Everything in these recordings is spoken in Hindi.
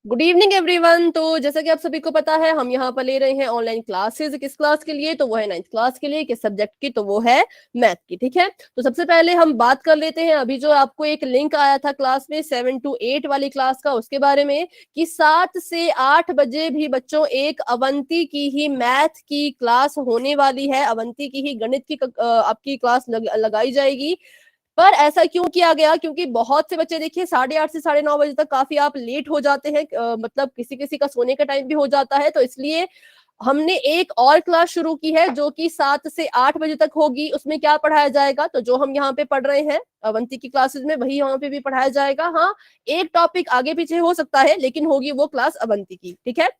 Good evening everyone. तो जैसा कि आप सभी को पता है, हम यहाँ पर ले रहे हैं ऑनलाइन क्लासेस। किस क्लास के लिए? तो वो है 9th क्लास के लिए। किस सब्जेक्ट की? तो वो है मैथ की। ठीक है, तो सबसे पहले हम बात कर लेते हैं अभी जो आपको एक लिंक आया था क्लास में 7 to 8 वाली क्लास का, उसके बारे में कि 7 से 8 बजे भी बच्चों एक अवंती की ही मैथ की क्लास होने वाली है। अवंती की ही गणित की आपकी क्लास लगाई जाएगी। पर ऐसा क्यों किया गया? क्योंकि बहुत से बच्चे देखिए 8:30 से 9:30 बजे तक काफी आप लेट हो जाते हैं, मतलब किसी किसी का सोने का टाइम भी हो जाता है। तो इसलिए हमने एक और क्लास शुरू की है जो कि 7 से 8 बजे तक होगी। उसमें क्या पढ़ाया जाएगा? तो जो हम यहाँ पे पढ़ रहे हैं अवंती की क्लासेस में, वही यहाँ पे भी पढ़ाया जाएगा। हाँ, एक टॉपिक आगे पीछे हो सकता है, लेकिन होगी वो क्लास अवंती की। ठीक है,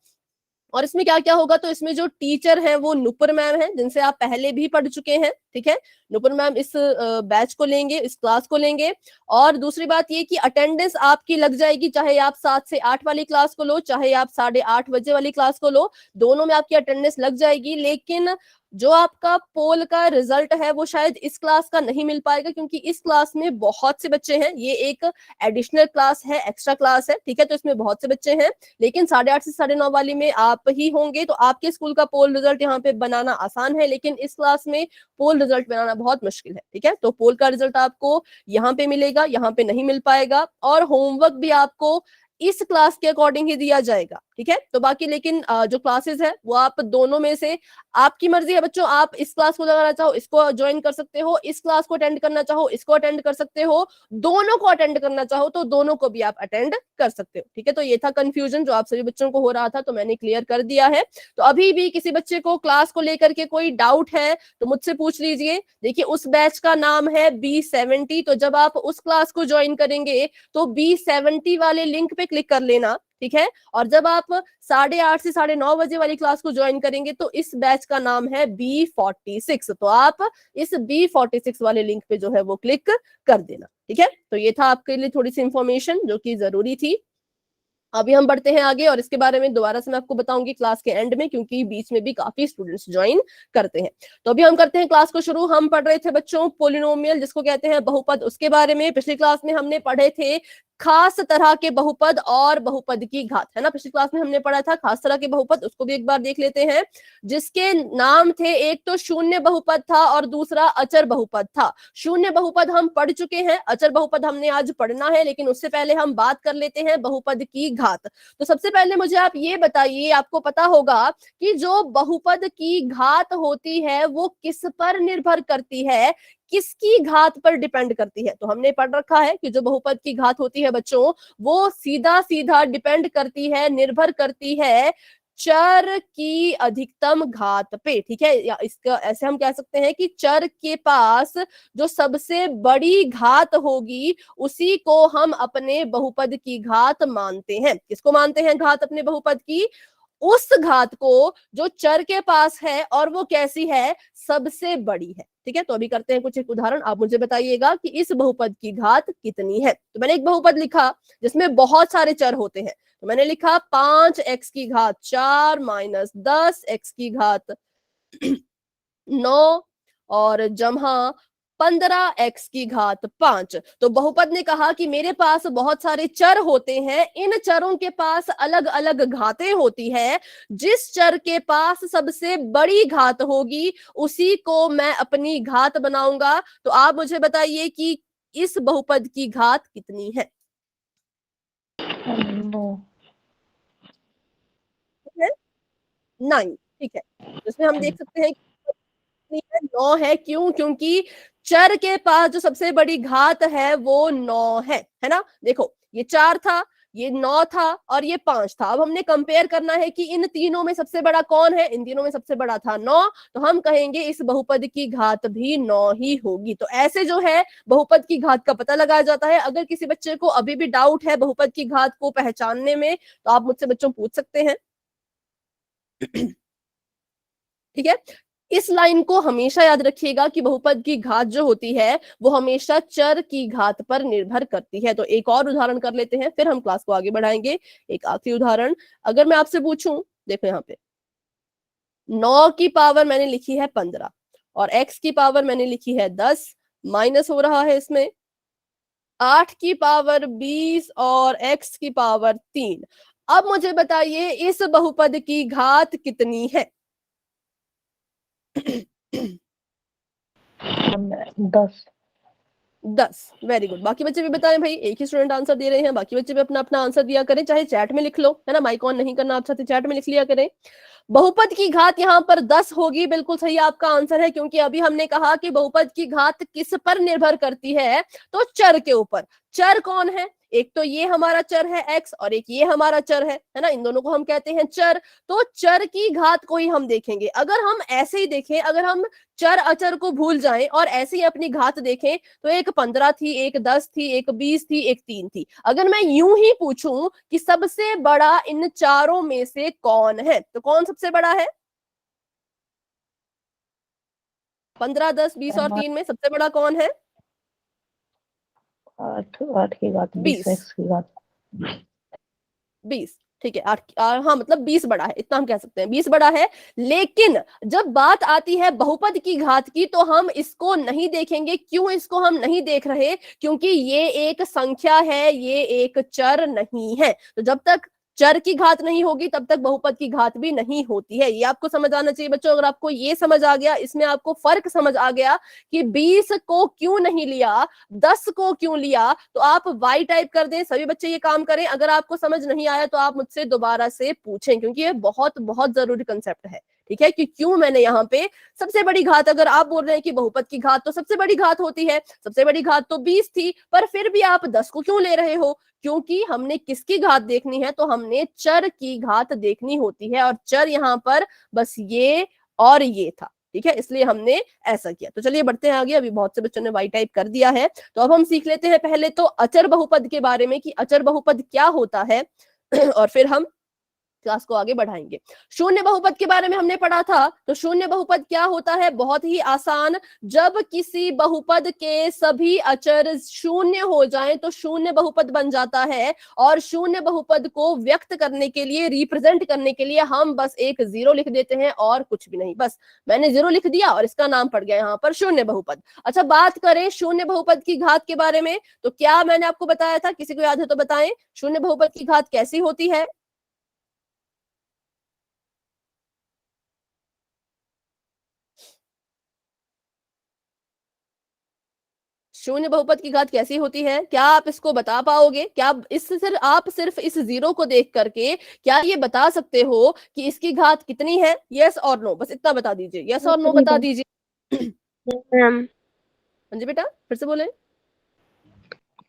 और इसमें क्या क्या होगा? तो इसमें जो टीचर हैं वो नुपुर मैम हैं, जिनसे आप पहले भी पढ़ चुके हैं। ठीक है, नुपुर मैम इस बैच को लेंगे, इस क्लास को लेंगे। और दूसरी बात ये कि अटेंडेंस आपकी लग जाएगी, चाहे आप 7 से 8 वाली क्लास को लो, चाहे आप 8:30 बजे वाली क्लास को लो, दोनों में आपकी अटेंडेंस लग जाएगी। लेकिन जो आपका पोल का रिजल्ट है वो शायद इस क्लास का नहीं मिल पाएगा, क्योंकि इस क्लास में बहुत से बच्चे हैं। ये एक एडिशनल क्लास है, एक्स्ट्रा क्लास है। ठीक है, तो इसमें बहुत से बच्चे हैं, लेकिन 8:30 से 9:30 वाली में आप ही होंगे। तो आपके स्कूल का पोल रिजल्ट यहाँ पे बनाना आसान है, लेकिन इस क्लास में पोल रिजल्ट बनाना बहुत मुश्किल है। ठीक है, तो पोल का रिजल्ट आपको यहाँ पे मिलेगा, यहाँ पे नहीं मिल पाएगा। और होमवर्क भी आपको इस क्लास के अकॉर्डिंग ही दिया जाएगा। ठीक है, तो बाकी लेकिन जो क्लासेस है वो आप दोनों में से आपकी मर्जी है बच्चों। आप इस क्लास को लगाना चाहो इसको ज्वाइन कर सकते हो, इस क्लास को अटेंड करना चाहो इसको अटेंड कर सकते हो, दोनों को अटेंड करना चाहो तो दोनों को भी आप अटेंड कर सकते हो। ठीक है, तो ये था कंफ्यूजन जो आप सभी बच्चों को हो रहा था, तो मैंने क्लियर कर दिया है। तो अभी भी किसी बच्चे को क्लास को लेकर के कोई डाउट है तो मुझसे पूछ लीजिए। देखिए, उस बैच का नाम है B70। तो जब आप उस क्लास को ज्वाइन करेंगे तो B70 वाले लिंक पे क्लिक कर लेना। ठीक है, और जब आप 8:30 से 9:30 बजे वाली क्लास को ज्वाइन करेंगे तो इस बैच का नाम है B46। तो आप इस B46 वाले लिंक पे जो है वो क्लिक कर देना। ठीक है, तो ये था आपके लिए थोड़ी सी इंफॉर्मेशन जो कि जरूरी थी। अभी हम बढ़ते हैं आगे, और इसके बारे में दोबारा से मैं आपको बताऊंगी क्लास के एंड में, क्योंकि बीच में भी काफी स्टूडेंट्स ज्वाइन करते हैं। तो अभी हम करते हैं क्लास को शुरू। हम पढ़ रहे थे बच्चों पोलिनोमियल, जिसको कहते हैं बहुपद, उसके बारे में। पिछली क्लास में हमने पढ़े थे खास तरह के बहुपद और बहुपद की घात, है ना। पिछली क्लास में हमने पढ़ा था खास तरह के बहुपद, उसको भी एक बार देख लेते हैं। जिसके नाम थे, एक तो शून्य बहुपद था और दूसरा अचर बहुपद था। शून्य बहुपद हम पढ़ चुके हैं, अचर बहुपद हमने आज पढ़ना है, लेकिन उससे पहले हम बात कर लेते हैं बहुपद की घात। तो सबसे पहले मुझे आप ये बताइए, आपको पता होगा कि जो बहुपद की घात होती है वो किस पर निर्भर करती है, किसकी घात पर डिपेंड करती है? तो हमने पढ़ रखा है कि जो बहुपद की घात होती है बच्चों, वो सीधा सीधा डिपेंड करती है, निर्भर करती है चर की अधिकतम घात पे। ठीक है, या इसका ऐसे हम कह सकते हैं कि चर के पास जो सबसे बड़ी घात होगी उसी को हम अपने बहुपद की घात मानते हैं। किसको मानते हैं घात अपने बहुपद की? उस घात को जो चर के पास है, और वो कैसी है? सबसे बड़ी है। ठीक है, तो अभी करते हैं कुछ एक उदाहरण। आप मुझे बताइएगा कि इस बहुपद की घात कितनी है। तो मैंने एक बहुपद लिखा जिसमें बहुत सारे चर होते हैं। तो मैंने लिखा 5x की घात 4 माइनस 10x की घात 9 और जमा 15x की घात 5। तो बहुपद ने कहा कि मेरे पास बहुत सारे चर होते हैं, इन चरों के पास अलग अलग घातें होती है, जिस चर के पास सबसे बड़ी घात होगी उसी को मैं अपनी घात बनाऊंगा। तो आप मुझे बताइए कि इस बहुपद की घात कितनी है? 9। ठीक है, इसमें हम देख सकते हैं कि 9 है। क्यों? क्योंकि चर के पास जो सबसे बड़ी घात है वो 9 है ना। देखो, ये 4 था, ये 9 था और ये 5 था। अब हमने कंपेयर करना है कि इन तीनों में सबसे बड़ा कौन है। इन तीनों में सबसे बड़ा था 9, तो हम कहेंगे इस बहुपद की घात भी 9 ही होगी। तो ऐसे जो है बहुपद की घात का पता लगाया जाता है। अगर किसी बच्चे को अभी भी डाउट है बहुपद की घात को पहचानने में, तो आप मुझसे बच्चों पूछ सकते हैं। ठीक है, इस लाइन को हमेशा याद रखिएगा कि बहुपद की घात जो होती है वो हमेशा चर की घात पर निर्भर करती है। तो एक और उदाहरण कर लेते हैं, फिर हम क्लास को आगे बढ़ाएंगे। एक आखिरी उदाहरण, अगर मैं आपसे पूछूं, देखो यहाँ पे 9 की पावर मैंने लिखी है 15 और x की पावर मैंने लिखी है 10, माइनस हो रहा है इसमें 8 की पावर 20 और x की पावर 3। अब मुझे बताइए इस बहुपद की घात कितनी है? 10। 10। Very good. बाकी बच्चे भी बताएं भाई, एक ही स्टूडेंट आंसर दे रहे हैं, बाकी बच्चे भी अपना अपना आंसर दिया करें, चाहे चैट में लिख लो, है ना, माइक ऑन नहीं करना आप चाहते चैट में लिख लिया करें। बहुपद की घात यहाँ पर 10 होगी, बिल्कुल सही आपका आंसर है, क्योंकि अभी हमने कहा कि बहुपद की घात किस पर निर्भर करती है, तो चर के ऊपर। चर कौन है? एक तो ये हमारा चर है x और एक ये हमारा चर है ना, इन दोनों को हम कहते हैं चर। तो चर की घात को ही हम देखेंगे। अगर हम ऐसे ही देखें, अगर हम चर अचर को भूल जाएं और ऐसे ही अपनी घात देखें, तो एक 15 थी, एक 10 थी, एक 20 थी, एक 3 थी। अगर मैं यूं ही पूछूं कि सबसे बड़ा इन चारों में से कौन है, तो कौन सबसे बड़ा है? 15, 10, 20 और 3 में सबसे बड़ा कौन है? 8 8 की घात 20 20। x की घात 20, ठीक है। हाँ, मतलब 20 बड़ा है, इतना हम कह सकते हैं, 20 बड़ा है। लेकिन जब बात आती है बहुपद की घात की, तो हम इसको नहीं देखेंगे। क्यों इसको हम नहीं देख रहे? क्योंकि ये एक संख्या है, ये एक चर नहीं है। तो जब तक चर की घात नहीं होगी तब तक बहुपद की घात भी नहीं होती है। ये आपको समझ आना चाहिए बच्चों। अगर आपको ये समझ आ गया, इसमें आपको फर्क समझ आ गया कि 20 को क्यों नहीं लिया, 10 को क्यों लिया, तो आप वाई टाइप कर दें। सभी बच्चे ये काम करें। अगर आपको समझ नहीं आया तो आप मुझसे दोबारा से पूछें, क्योंकि ये बहुत बहुत जरूरी कंसेप्ट है। ठीक है, कि क्यों मैंने यहाँ पे सबसे बड़ी घात, अगर आप बोल रहे हैं कि बहुपद की घात तो सबसे बड़ी घात होती है, सबसे बड़ी घात तो 20 थी, पर फिर भी आप 10 को क्यों ले रहे हो? क्योंकि हमने किसकी घात देखनी है, तो हमने चर की घात देखनी होती है, और चर यहाँ पर बस ये और ये था। ठीक है, इसलिए हमने ऐसा किया। तो चलिए बढ़ते हैं आगे। अभी बहुत से बच्चों ने वाई टाइप कर दिया है, तो अब हम सीख लेते हैं पहले तो अचर बहुपद के बारे में, कि अचर बहुपद क्या होता है और फिर हम क्लास को आगे बढ़ाएंगे। शून्य बहुपद के बारे में हमने पढ़ा था। तो शून्य बहुपद क्या होता है? बहुत ही आसान। जब किसी बहुपद के सभी अचर शून्य हो जाएं तो शून्य बहुपद बन जाता है, और शून्य बहुपद को व्यक्त करने के लिए, रिप्रेजेंट करने के लिए हम बस एक 0 लिख देते हैं और कुछ भी नहीं। बस मैंने 0 लिख दिया और इसका नाम पड़ गया यहाँ पर शून्य बहुपद। अच्छा, बात करें शून्य बहुपद की घात के बारे में, तो क्या मैंने आपको बताया था? किसी को याद है तो बताएं, शून्य बहुपद की घात कैसी होती है? शून्य बहुपद की घात कैसी होती है? क्या आप इसको बता पाओगे? क्या आप सिर्फ इस 0 को देख करके क्या ये बता सकते हो कि इसकी घात कितनी है? यस और नो, बस इतना बता दीजिए। यस और नो बता दीजिए। मैम। हाँ जी बेटा, फिर से बोले।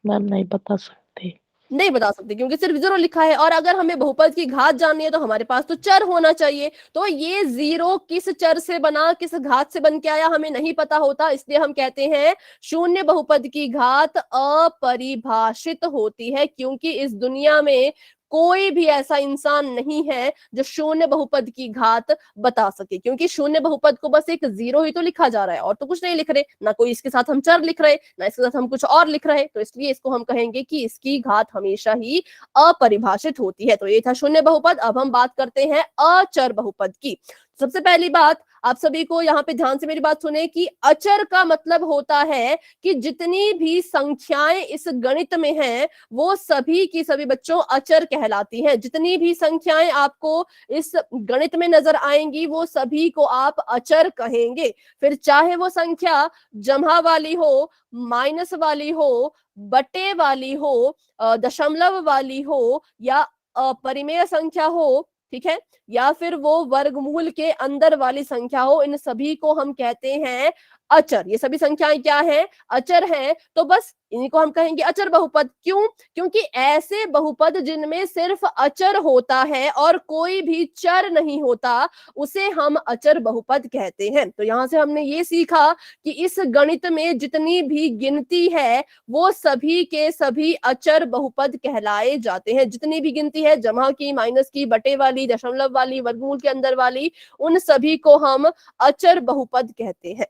मैम नहीं बता सकते। नहीं बता सकते क्योंकि सिर्फ 0 लिखा है, और अगर हमें बहुपद की घात जाननी है तो हमारे पास तो चर होना चाहिए। तो ये 0 किस चर से बना, किस घात से बन के आया, हमें नहीं पता होता। इसलिए हम कहते हैं शून्य बहुपद की घात अपरिभाषित होती है, क्योंकि इस दुनिया में कोई भी ऐसा इंसान नहीं है जो शून्य बहुपद की घात बता सके, क्योंकि शून्य बहुपद को बस एक 0 ही तो लिखा जा रहा है, और तो कुछ नहीं लिख रहे, ना कोई इसके साथ हम चर लिख रहे, ना इसके साथ हम कुछ और लिख रहे। तो इसलिए इसको हम कहेंगे कि इसकी घात हमेशा ही अपरिभाषित होती है। तो ये था शून्य बहुपद। अब हम बात करते हैं अचर बहुपद की। सबसे पहली बात, आप सभी को यहाँ पे ध्यान से मेरी बात सुने, कि अचर का मतलब होता है कि जितनी भी संख्याएं इस गणित में हैं वो सभी की सभी बच्चों अचर कहलाती हैं। जितनी भी संख्याएं आपको इस गणित में नजर आएंगी वो सभी को आप अचर कहेंगे। फिर चाहे वो संख्या जमा वाली हो, माइनस वाली हो, बटे वाली हो, दशमलव वाली हो, या परिमेय संख्या हो, ठीक है, या फिर वो वर्गमूल के अंदर वाली संख्या हो, इन सभी को हम कहते हैं अचर। ये सभी संख्याएं क्या है? अचर हैं। तो बस इन्हीं को हम कहेंगे अचर बहुपद। क्यों? क्योंकि ऐसे बहुपद जिनमें सिर्फ अचर होता है और कोई भी चर नहीं होता, उसे हम अचर बहुपद कहते हैं। तो यहां से हमने ये सीखा कि इस गणित में जितनी भी गिनती है वो सभी के सभी अचर बहुपद कहलाए जाते हैं। जितनी भी गिनती है, जमा की, माइनस की, बटे वाली, दशमलव वाली, वर्गमूल के अंदर वाली, उन सभी को हम अचर बहुपद कहते हैं।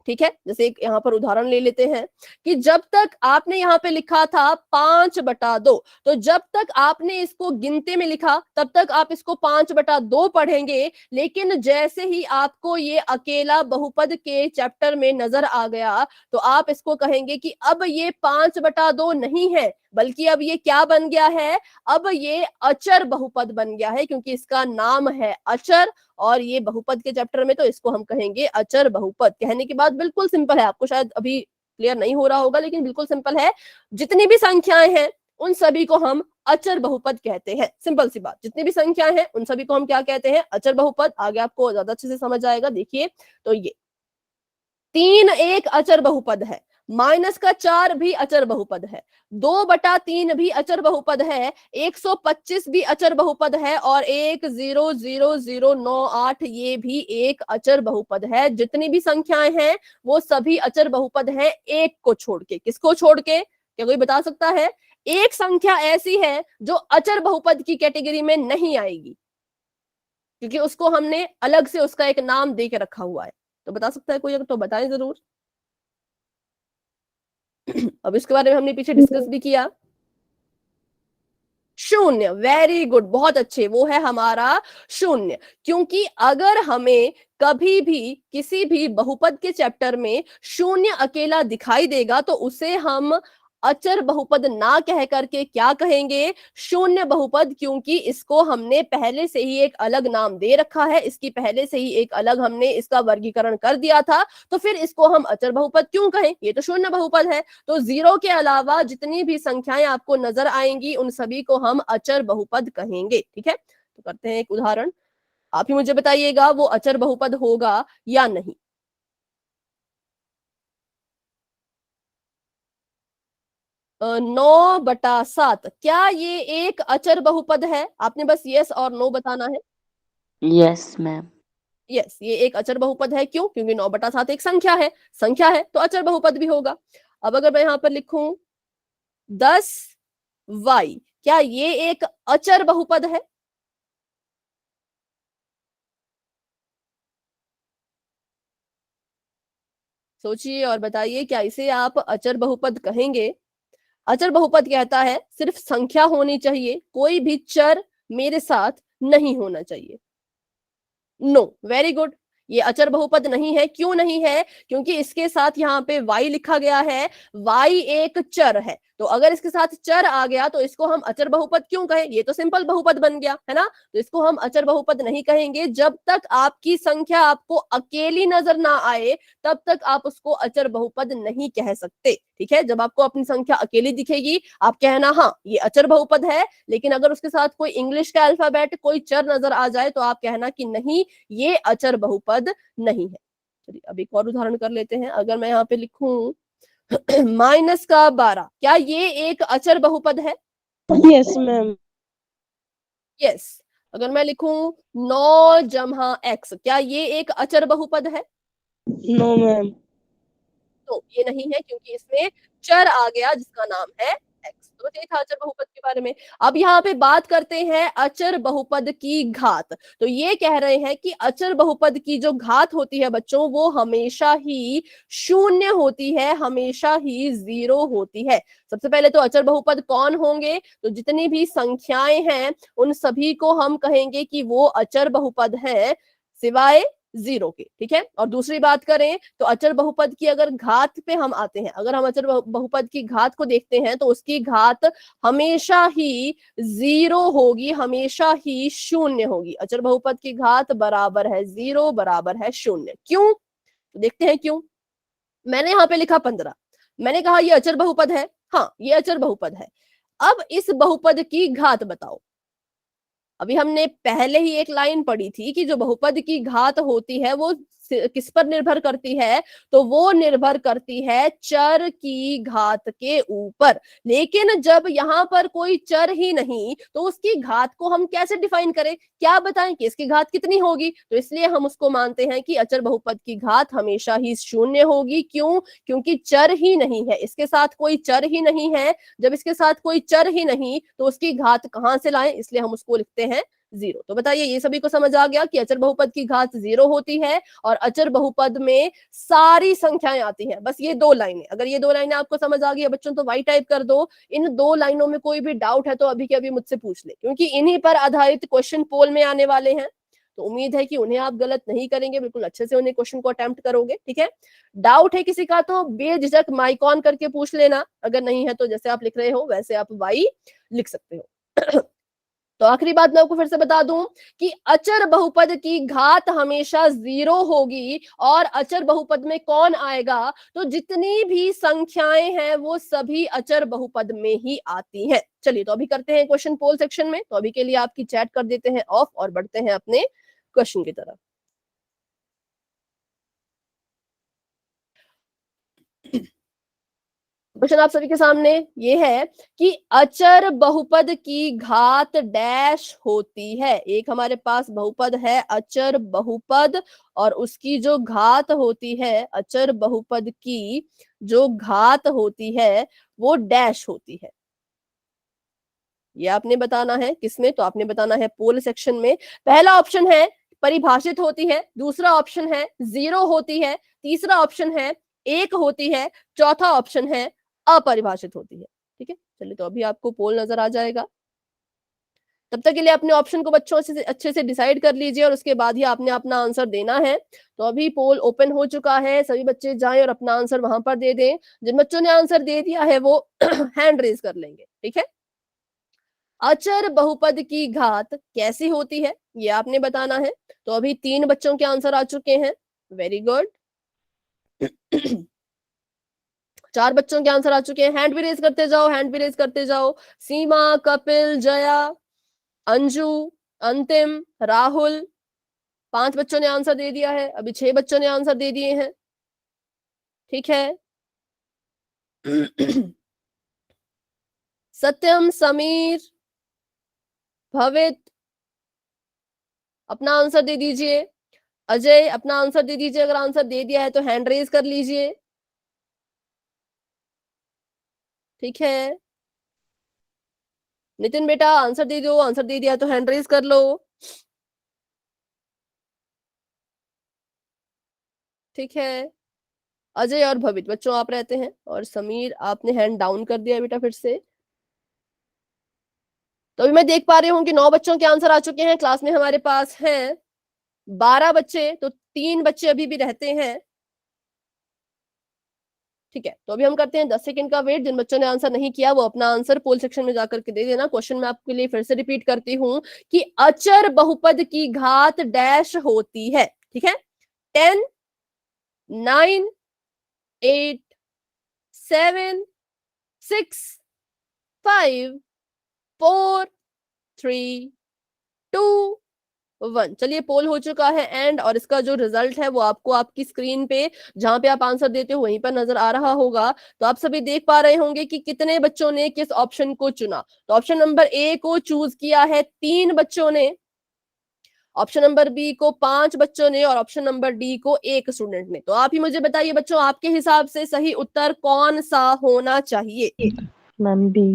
ठीक है, जैसे एक यहाँ पर उदाहरण ले लेते हैं कि जब तक आपने यहाँ पे लिखा था 5/2, तो जब तक आपने इसको गिनते में लिखा तब तक आप इसको 5/2 पढ़ेंगे। लेकिन जैसे ही आपको ये अकेला बहुपद के चैप्टर में नजर आ गया तो आप इसको कहेंगे कि अब ये 5/2 नहीं है, बल्कि अब ये क्या बन गया है, अब ये अचर बहुपद बन गया है, क्योंकि इसका नाम है अचर और ये बहुपद के चैप्टर में तो इसको हम कहेंगे अचर बहुपद। कहने के बाद बिल्कुल सिंपल है, आपको शायद अभी क्लियर नहीं हो रहा होगा लेकिन बिल्कुल सिंपल है। जितनी भी संख्याएं हैं उन सभी को हम अचर बहुपद कहते हैं। सिंपल सी बात, जितनी भी संख्याएं हैं उन सभी को हम क्या कहते हैं, अचर बहुपद। आगे आपको ज्यादा अच्छे से समझ आएगा। देखिए तो ये 3 एक अचर बहुपद है, -4 भी अचर बहुपद है, 2/3 भी अचर बहुपद है, 125 भी अचर बहुपद है और 100098 ये भी एक अचर बहुपद है। जितनी भी संख्याएं हैं वो सभी अचर बहुपद हैं, एक को छोड़ के। किसको छोड़ के, क्या कोई बता सकता है? एक संख्या ऐसी है जो अचर बहुपद की कैटेगरी में नहीं आएगी, क्योंकि उसको हमने अलग से उसका एक नाम दे के रखा हुआ है। तो बता सकता है कोई? अगर तो बताएं जरूर। अब इसके बारे में हमने पीछे डिस्कस भी किया। शून्य, वेरी गुड, बहुत अच्छे, वो है हमारा शून्य। क्योंकि अगर हमें कभी भी किसी भी बहुपद के चैप्टर में शून्य अकेला दिखाई देगा तो उसे हम अचर बहुपद ना कह करके क्या कहेंगे, शून्य बहुपद। क्योंकि इसको हमने पहले से ही एक अलग नाम दे रखा है, इसकी पहले से ही एक अलग हमने इसका वर्गीकरण कर दिया था, तो फिर इसको हम अचर बहुपद क्यों कहें, ये तो शून्य बहुपद है। तो 0 के अलावा जितनी भी संख्याएं आपको नजर आएंगी उन सभी को हम अचर बहुपद कहेंगे। ठीक है, तो करते हैं एक उदाहरण, आप ही मुझे बताइएगा वो अचर बहुपद होगा या नहीं। 9/7, क्या ये एक अचर बहुपद है? आपने बस यस और नो बताना है। Yes ma'am. यस, ये एक अचर बहुपद है। क्यों? क्योंकि 9/7 एक संख्या है, तो अचर बहुपद भी होगा। अब अगर मैं यहां पर लिखूं 10y, क्या ये एक अचर बहुपद है? सोचिए और बताइए, क्या इसे आप अचर बहुपद कहेंगे? अचर बहुपद कहता है सिर्फ संख्या होनी चाहिए, कोई भी चर मेरे साथ नहीं होना चाहिए। नो, वेरी गुड, ये अचर बहुपद नहीं है। क्यों नहीं है? क्योंकि इसके साथ यहाँ पे y लिखा गया है, y एक चर है, तो अगर इसके साथ चर आ गया तो इसको हम अचर बहुपद क्यों कहें? ये तो सिंपल बहुपद बन गया है ना, तो इसको हम अचर बहुपद नहीं कहेंगे। जब तक आपकी संख्या आपको अकेली नजर ना आए तब तक आप उसको अचर बहुपद नहीं कह सकते। ठीक है, जब आपको अपनी संख्या अकेली दिखेगी आप कहना हाँ ये अचर बहुपद है, लेकिन अगर उसके साथ कोई इंग्लिश का अल्फाबेट, कोई चर नजर आ जाए तो आप कहना कि नहीं ये अचर बहुपद नहीं है। चलिए अब एक और उदाहरण कर लेते हैं। अगर मैं यहाँ पे लिखूं -12, क्या ये एक अचर बहुपद है? Yes ma'am. यस। अगर मैं लिखूं 9 - x, क्या ये एक अचर बहुपद है? No ma'am. तो ये नहीं है, क्योंकि इसमें चर आ गया जिसका नाम है x। तो ये था अचर बहुपद के बारे में। अब यहाँ पे बात करते हैं अचर बहुपद की घात। तो ये कह रहे हैं कि अचर बहुपद की जो घात होती है बच्चों, वो हमेशा ही शून्य होती है, हमेशा ही 0 होती है। सबसे पहले तो अचर बहुपद कौन होंगे? तो जितनी भी संख्याएं हैं उन सभी को हम कहेंगे कि वो अचर बहुपद है, सिवाय 0 के। ठीक है, और दूसरी बात करें तो अचर बहुपद की अगर घात पे हम आते हैं, अगर हम अचर बहुपद की घात को देखते हैं तो उसकी घात हमेशा ही 0 होगी, हमेशा ही शून्य होगी। अचर बहुपद की घात बराबर है 0, बराबर है शून्य। क्यों? तो देखते हैं क्यों। मैंने यहाँ पे लिखा 15, मैंने कहा ये अचर बहुपद है, हाँ ये अचर बहुपद है। अब इस बहुपद की घात बताओ। अभी हमने पहले ही एक लाइन पढ़ी थी कि जो बहुपद की घात होती है वो किस पर निर्भर करती है? तो वो निर्भर करती है चर की घात के ऊपर। लेकिन जब यहाँ पर कोई चर ही नहीं तो उसकी घात को हम कैसे डिफाइन करें? क्या बताएं कि इसकी घात कितनी होगी? तो इसलिए हम उसको मानते हैं कि अचर बहुपद की घात हमेशा ही शून्य होगी। क्यों? क्योंकि चर ही नहीं है, इसके साथ कोई चर ही नहीं है। जब इसके साथ कोई चर ही नहीं तो उसकी घात कहां से लाएं? इसलिए हम उसको लिखते हैं 0। तो बताइए ये सभी को समझ आ गया कि अचर बहुपद की घात 0 होती है और अचर बहुपद में सारी संख्याएं आती हैं। बस ये 2 लाइनें, अगर ये 2 लाइनें आपको समझ आ गई है बच्चों तो वाई टाइप कर दो। इन 2 लाइनों में कोई भी डाउट है तो अभी के अभी मुझसे पूछ ले, क्योंकि इन्हीं पर आधारित क्वेश्चन पोल में आने वाले हैं। तो उम्मीद है कि उन्हें आप गलत नहीं करेंगे, बिल्कुल अच्छे से उन्हें क्वेश्चन को अटेम्प्ट करोगे। ठीक है, डाउट है किसी का तो बेझिझक माइक ऑन करके पूछ लेना, अगर नहीं है तो जैसे आप लिख रहे हो वैसे आप वाई लिख सकते हो। तो आखिरी बात मैं आपको फिर से बता दूं कि अचर बहुपद की घात हमेशा 0 होगी, और अचर बहुपद में कौन आएगा, तो जितनी भी संख्याएं हैं वो सभी अचर बहुपद में ही आती हैं। चलिए तो अभी करते हैं क्वेश्चन पोल सेक्शन में। तो अभी के लिए आपकी चैट कर देते हैं ऑफ और बढ़ते हैं अपने क्वेश्चन की तरफ। क्वेश्चन आप सभी के सामने ये है कि अचर बहुपद की घात डैश होती है। एक हमारे पास बहुपद है अचर बहुपद, और उसकी जो घात होती है, अचर बहुपद की जो घात होती है वो डैश होती है। ये आपने बताना है किसमें, तो आपने बताना है पोल सेक्शन में। पहला ऑप्शन है परिभाषित होती है, दूसरा ऑप्शन है 0 होती है, तीसरा ऑप्शन है 1 होती है, चौथा ऑप्शन है अपरिभाषित होती है। ठीक है, चलिए तो अभी आपको पोल नजर आ जाएगा। तब तक के लिए अपने ऑप्शन को बच्चों से अच्छे से डिसाइड कर लीजिए, और उसके बाद ही आपने अपना आंसर देना है। तो अभी पोल ओपन हो चुका है, सभी बच्चे जाएं और अपना आंसर वहां पर दे दें। जिन बच्चों ने आंसर दे दिया है वो हैंड रेज कर लेंगे। ठीक है, अचर बहुपद की घात कैसी होती है ये आपने बताना है। तो अभी 3 बच्चों के आंसर आ चुके हैं, वेरी गुड। 4 बच्चों के आंसर आ चुके हैं, हैंड भी रेज करते जाओ, हैंड भी रेज करते जाओ। सीमा, कपिल, जया, अंजू, अंतिम, राहुल, 5 बच्चों ने आंसर दे दिया है, अभी 6 बच्चों ने आंसर दे दिए हैं। ठीक है, सत्यम, समीर, भवित अपना आंसर दे दीजिए। अजय अपना आंसर दे दीजिए, अगर आंसर दे दिया है तो हैंड रेज कर लीजिए। ठीक है, नितिन बेटा आंसर दे दो, आंसर दे दिया तो हैंड रेज कर लो। ठीक है, अजय और भवित बच्चों आप रहते हैं, और समीर आपने हैंड डाउन कर दिया बेटा फिर से। तो अभी मैं देख पा रही हूँ कि 9 बच्चों के आंसर आ चुके हैं। क्लास में हमारे पास हैं 12 बच्चे, तो 3 बच्चे अभी भी रहते हैं। ठीक है, तो अभी हम करते हैं 10 सेकंड का वेट। जिन बच्चों ने आंसर नहीं किया वो अपना आंसर पोल सेक्शन में जाकर के दे देना। क्वेश्चन मैं आपके लिए फिर से रिपीट करती हूँ कि अचर बहुपद की घात डैश होती है। ठीक है, 10, 9, 8, 7, 6, 5, 4, 3, 2, 1। चलिए पोल हो चुका है एंड, और इसका जो रिजल्ट है वो आपको आपकी स्क्रीन पे जहां पे आप आंसर देते हो वहीं पर नजर आ रहा होगा। तो आप सभी देख पा रहे होंगे कि कितने बच्चों ने किस ऑप्शन को चुना। तो ऑप्शन नंबर ए को चूज किया है 3 बच्चों ने, ऑप्शन नंबर बी को 5 बच्चों ने, और ऑप्शन नंबर डी को 1 स्टूडेंट ने। तो आप ही मुझे बताइए बच्चों, आपके हिसाब से सही उत्तर कौन सा होना चाहिए? Ma'am B.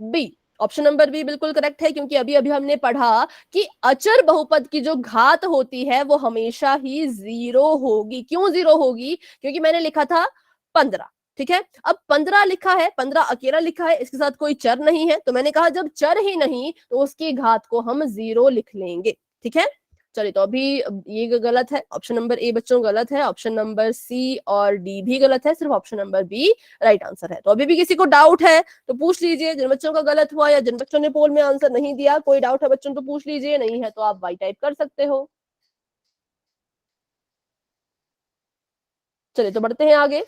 B, option number B बिल्कुल करेक्ट है, क्योंकि अभी अभी हमने पढ़ा कि अचर बहुपद की जो घात होती है वो हमेशा ही 0 होगी। क्यों 0 होगी? क्योंकि मैंने लिखा था 15। ठीक है, अब 15 लिखा है, 15 अकेला लिखा है, इसके साथ कोई चर नहीं है, तो मैंने कहा जब चर ही नहीं तो उसकी घात को हम 0 लिख लेंगे। ठीक है, चलिए तो अभी ये गलत है, ऑप्शन नंबर ए बच्चों गलत है, ऑप्शन नंबर सी और डी भी गलत है, सिर्फ option number B right answer है। तो अभी भी किसी को डाउट है तो पूछ लीजिए, जिन बच्चों का गलत हुआ या जिन बच्चों ने पोल में आंसर नहीं दिया, कोई डाउट है बच्चों तो पूछ लीजिए, नहीं है तो आप वाई टाइप कर सकते हो। चलिए तो बढ़ते हैं आगे।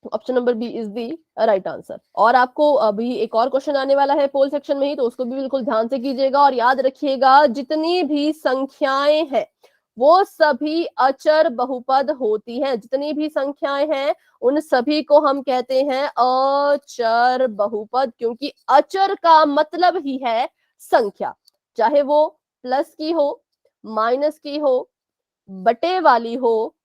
Option number B is the right answer. और आपको अभी एक और क्वेश्चन आने वाला है पोल सेक्शन में ही, तो उसको भी बिल्कुल ध्यान से कीजिएगा और याद रखिएगा, जितनी भी संख्याएं हैं वो सभी अचर बहुपद होती हैं। जितनी भी संख्याएं हैं उन सभी को हम कहते हैं अचर बहुपद, क्योंकि अचर का मतलब ही है संख्या, चाहे वो प्लस की हो, माइनस की हो, बटे वाली हो,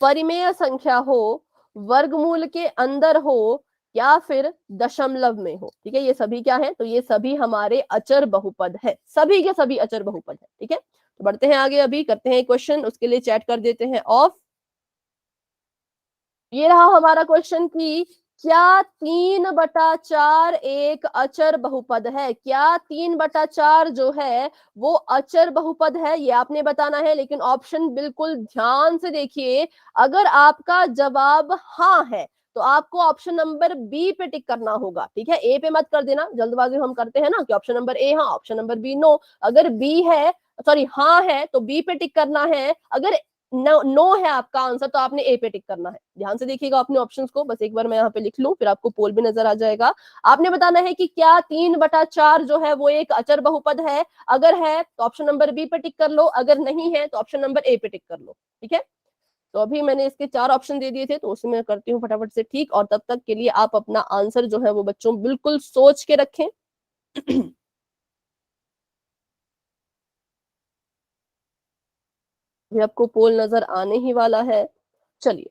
परिमेय संख्या हो, वर्गमूल के अंदर हो, या फिर दशमलव में हो। ठीक है, ये सभी क्या है? तो ये सभी हमारे अचर बहुपद है, सभी के सभी अचर बहुपद है। ठीक है, तो बढ़ते हैं आगे, अभी करते हैं क्वेश्चन, उसके लिए चैट कर देते हैं ऑफ। ये रहा हमारा क्वेश्चन की क्या 3/4 एक अचर बहुपद है? क्या 3/4 जो है वो अचर बहुपद है? ये आपने बताना है, लेकिन ऑप्शन बिल्कुल ध्यान से देखिए। अगर आपका जवाब हाँ है तो आपको ऑप्शन नंबर बी पे टिक करना होगा, ठीक है। ए पे मत कर देना, जल्दबाजी हम करते हैं ना कि ऑप्शन नंबर ए हाँ, ऑप्शन नंबर बी नो। अगर बी है, सॉरी हाँ है, तो बी पे टिक करना है। अगर नो नो है आपका आंसर तो आपने ए पे टिक करना है। ध्यान से देखिएगा अपने ऑप्शंस को, बस एक बार मैं यहाँ पे लिख लूं, फिर आपको पोल भी नजर आ जाएगा। आपने बताना है कि क्या 3/4 जो है वो एक अचर बहुपद है। अगर है तो ऑप्शन नंबर बी पे टिक कर लो, अगर नहीं है तो ऑप्शन नंबर ए पे टिक कर लो, ठीक है। तो अभी मैंने इसके 4 ऑप्शन दे दिए थे, तो उसमें करती हूँ फटाफट से ठीक। और तब तक के लिए आप अपना आंसर जो है वो बच्चों बिल्कुल सोच के रखें। ये आपको पोल नजर आने ही वाला है। चलिए,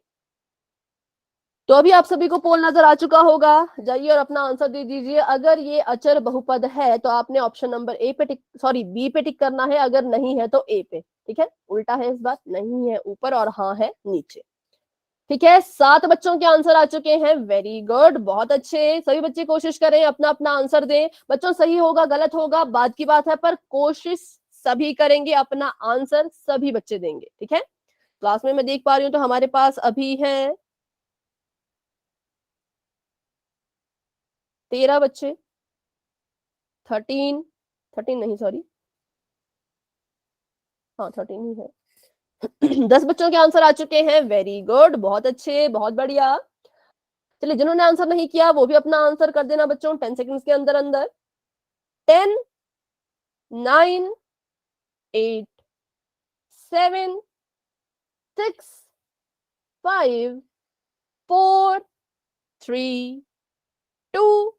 तो अभी आप सभी को पोल नजर आ चुका होगा। जाइए और अपना आंसर दे दीजिए। अगर ये अचर बहुपद है तो आपने ऑप्शन नंबर ए पे टिक, सॉरी बी पे टिक करना है। अगर नहीं है तो ए पे, ठीक है। उल्टा है इस बार, नहीं है ऊपर और हाँ है नीचे, ठीक है। 7 बच्चों के आंसर आ चुके हैं, वेरी गुड, बहुत अच्छे। सभी बच्चे कोशिश करें, अपना अपना आंसर दें। बच्चों सही होगा गलत होगा बाद की बात है, पर कोशिश सभी करेंगे, अपना आंसर सभी बच्चे देंगे, ठीक है। क्लास में मैं देख पा रही हूँ तो हमारे पास अभी है 13 बच्चे, 13, 13 नहीं सॉरी, हाँ 13 ही है। 10 बच्चों के आंसर आ चुके हैं, वेरी गुड, बहुत अच्छे, बहुत बढ़िया। चलिए, जिन्होंने आंसर नहीं किया वो भी अपना आंसर कर देना बच्चों 10 सेकंड्स के अंदर अंदर। 10, 9, 8, 7, 6, 5, 4, 3, 2,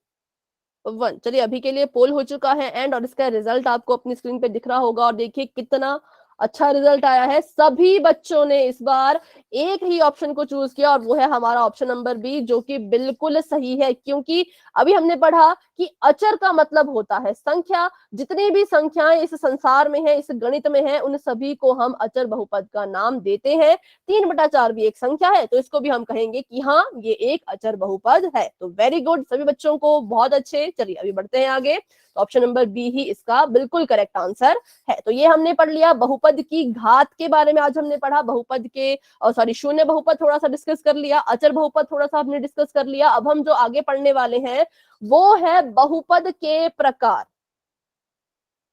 1। चलिए, अभी के लिए पोल हो चुका है एंड, और इसका रिजल्ट आपको अपनी स्क्रीन पे दिख रहा होगा। और देखिए कितना अच्छा रिजल्ट आया है। सभी बच्चों ने इस बार एक ही ऑप्शन को चूज किया, और वो है हमारा ऑप्शन नंबर बी, जो कि बिल्कुल सही है। क्योंकि अभी हमने पढ़ा कि अचर का मतलब होता है संख्या। जितनी भी संख्याएं इस संसार में है, इस गणित में है, उन सभी को हम अचर बहुपद का नाम देते हैं। 3/4 भी एक संख्या है, तो इसको भी हम कहेंगे कि हाँ ये एक अचर बहुपद है। तो वेरी गुड सभी बच्चों को, बहुत अच्छे। चलिए अभी बढ़ते हैं आगे। तो ऑप्शन नंबर बी ही इसका बिल्कुल करेक्ट आंसर है। तो ये हमने पढ़ लिया बहुपद की घात के बारे में। आज हमने पढ़ा बहुपद के, और सॉरी शून्य बहुपद थोड़ा सा डिस्कस कर लिया, अचर बहुपद थोड़ा सा हमने डिस्कस कर लिया। अब हम जो आगे पढ़ने वाले हैं वो है बहुपद के प्रकार।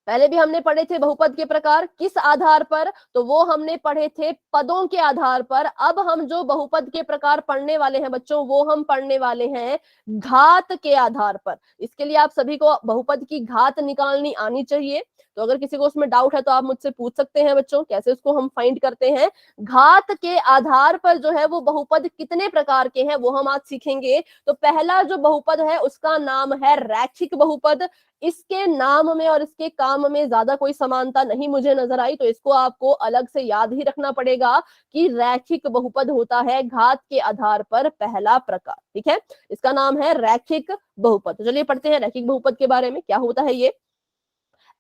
पहले भी हमने पढ़े थे बहुपद के प्रकार, किस आधार पर? तो वो हमने पढ़े थे पदों के आधार पर। अब हम जो बहुपद के प्रकार पढ़ने वाले हैं बच्चों, वो हम पढ़ने वाले हैं घात के आधार पर। इसके लिए आप सभी को बहुपद की घात निकालनी आनी चाहिए। तो अगर किसी को उसमें डाउट है तो आप मुझसे पूछ सकते हैं बच्चों, कैसे उसको हम फाइंड करते हैं। घात के आधार पर जो है वो बहुपद कितने प्रकार के हैं वो हम आज सीखेंगे। तो पहला जो बहुपद है उसका नाम है रैखिक बहुपद। इसके नाम में और इसके काम में ज्यादा कोई समानता नहीं मुझे नजर आई, तो इसको आपको अलग से याद ही रखना पड़ेगा कि रैखिक बहुपद होता है घात के आधार पर पहला प्रकार, ठीक है। इसका नाम है रैखिक बहुपद। तो चलिए पढ़ते हैं रैखिक बहुपद के बारे में, क्या होता है ये।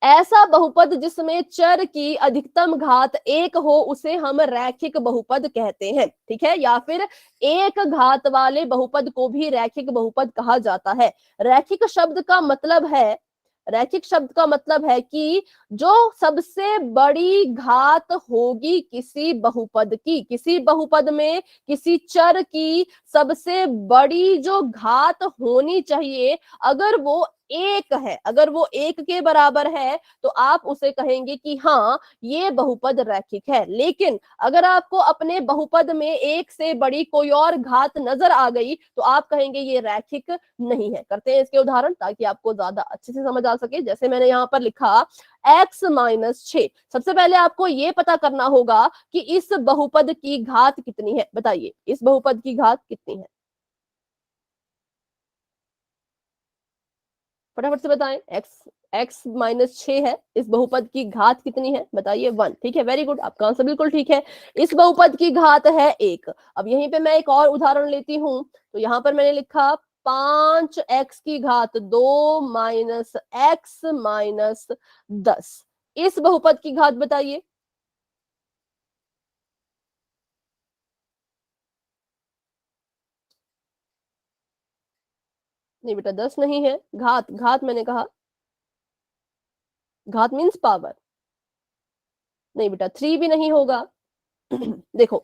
ऐसा बहुपद जिसमें चर की अधिकतम घात 1 हो उसे हम रैखिक बहुपद कहते हैं, ठीक है। या फिर एक घात वाले बहुपद को भी रैखिक बहुपद कहा जाता है। रैखिक शब्द का मतलब है, रैखिक शब्द का मतलब है कि जो सबसे बड़ी घात होगी किसी बहुपद की, किसी बहुपद में किसी चर की सबसे बड़ी जो घात होनी चाहिए, अगर वो एक है, अगर वो एक के बराबर है, तो आप उसे कहेंगे कि हाँ ये बहुपद रैखिक है। लेकिन अगर आपको अपने बहुपद में एक से बड़ी कोई और घात नजर आ गई तो आप कहेंगे ये रैखिक नहीं है। करते हैं इसके उदाहरण ताकि आपको ज्यादा अच्छे से समझ आ सके। जैसे मैंने यहाँ पर लिखा x-6। सबसे पहले आपको ये पता करना होगा कि इस बहुपद की घात कितनी है। बताइए इस बहुपद की घात कितनी है, फटाफट से बताएं। x-6 है, इस बहुपद की घात कितनी है बताइए, 1, ठीक है। वेरी गुड, आपका आंसर बिल्कुल ठीक है। इस बहुपद की घात है 1। अब यहीं पे मैं एक और उदाहरण लेती हूं। तो यहां पर मैंने लिखा 5x की घात 2 माइनस x माइनस 10। इस बहुपद की घात बताइए। नहीं बेटा 10 नहीं है, घात घात मैंने कहा, घात मीन्स पावर। नहीं बेटा 3 भी नहीं होगा। देखो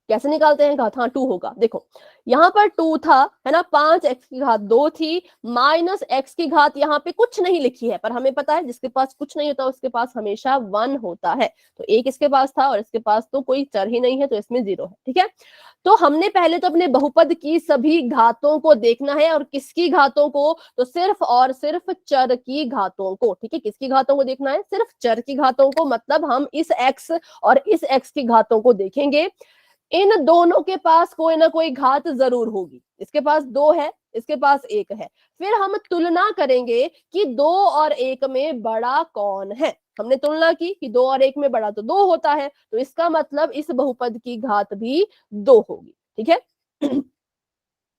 कैसे निकालते हैं घात, हाँ 2 होगा। देखो यहाँ पर 2 था, है ना, 5x की घात 2 थी, माइनस x की घात यहाँ पे कुछ नहीं लिखी है, पर हमें पता है जिसके पास कुछ नहीं होता उसके पास हमेशा 1 होता है। तो एक इसके पास था और इसके पास तो कोई चर ही नहीं है, तो इसमें 0 है। ठीक है, तो हमने पहले तो अपने बहुपद की सभी घातों को देखना है, और किसकी घातों को, तो सिर्फ और सिर्फ चर की घातों को। ठीक है, किसकी घातों को देखना है, सिर्फ चर की घातों को, मतलब हम इस x और इस x की घातों को देखेंगे। इन दोनों के पास कोई ना कोई घात जरूर होगी, इसके पास 2 है, इसके पास 1 है। फिर हम तुलना करेंगे कि 2 और 1 में बड़ा कौन है। हमने तुलना की कि 2 और 1 में बड़ा तो 2 होता है, तो इसका मतलब इस बहुपद की घात भी 2 होगी। ठीक है।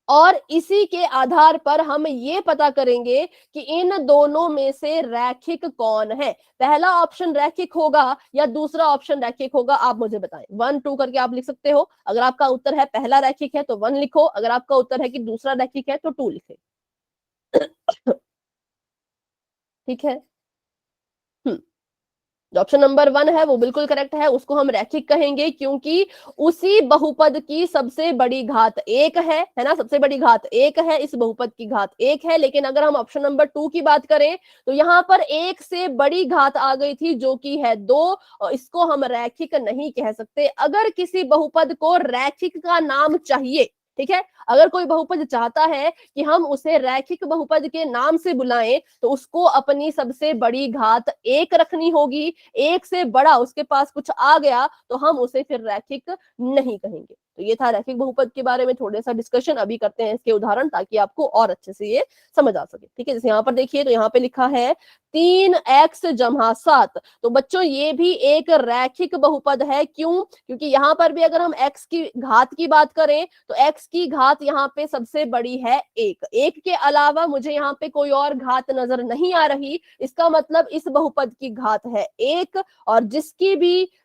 और इसी के आधार पर हम ये पता करेंगे कि इन दोनों में से रैखिक कौन है। पहला ऑप्शन रैखिक होगा या दूसरा ऑप्शन रैखिक होगा, आप मुझे बताएं। 1 2 करके आप लिख सकते हो। अगर आपका उत्तर है पहला रैखिक है तो 1 लिखो, अगर आपका उत्तर है कि दूसरा रैखिक है तो 2 लिखे। ठीक है, जो ऑप्शन नंबर 1 है वो बिल्कुल करेक्ट है, उसको हम रैखिक कहेंगे, क्योंकि उसी बहुपद की सबसे बड़ी घात 1 है ना, सबसे बड़ी घात 1 है, इस बहुपद की घात 1 है। लेकिन अगर हम ऑप्शन नंबर 2 की बात करें तो यहाँ पर 1 से बड़ी घात आ गई थी जो कि है 2, और इसको हम रैखिक नहीं कह सकते। अगर किसी बहुपद को रैखिक का नाम चाहिए, ठीक है, अगर कोई बहुपद चाहता है कि हम उसे रैखिक बहुपद के नाम से बुलाएं, तो उसको अपनी सबसे बड़ी घात 1 रखनी होगी। 1 से बड़ा उसके पास कुछ आ गया तो हम उसे फिर रैखिक नहीं कहेंगे। तो ये था रैखिक बहुपद के बारे में थोड़ा सा डिस्कशन। अभी करते हैं इसके उदाहरण, ताकि आपको और अच्छे से ये समझ आ सके। ठीक है, जैसे यहाँ पर देखिए, तो यहाँ पे लिखा है 3x जमा 7। तो बच्चों ये भी एक रैखिक बहुपद है। क्यों? क्योंकि यहाँ पर भी अगर हम x की घात की बात करें तो x की घात यहाँ पे सबसे बड़ी है 1। 1 के अलावा मुझे यहाँ पे कोई और घात नजर नहीं आ रही। इसका मतलब इस बहुपद की घात है 1, और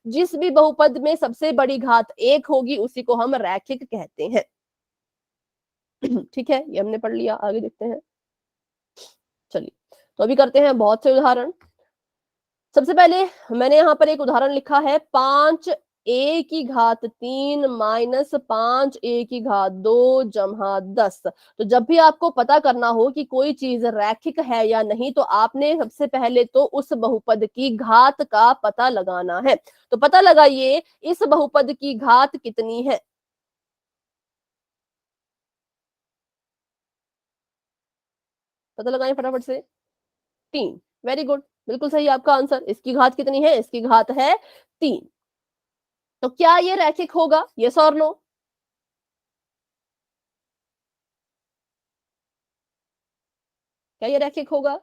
जिस भी बहुपद में सबसे बड़ी घात 1 होगी उसी को हम रैखिक कहते हैं। ठीक है, ये हमने पढ़ लिया, आगे देखते हैं। चलिए, तो अभी करते हैं बहुत से उदाहरण। सबसे पहले मैंने यहाँ पर एक उदाहरण लिखा है, 5a की घात 3 माइनस 5a की घात 2 जमा 10। तो जब भी आपको पता करना हो कि कोई चीज रैखिक है या नहीं, तो आपने सबसे पहले तो उस बहुपद की घात का पता लगाना है। तो पता लगाइए इस बहुपद की घात कितनी है। पता लगाएं फटाफट से। 3। वेरी गुड, बिल्कुल सही आपका आंसर। इसकी घात कितनी है? इसकी घात है 3। तो क्या ये रैखिक होगा? यस और नो? क्या ये रैखिक होगा?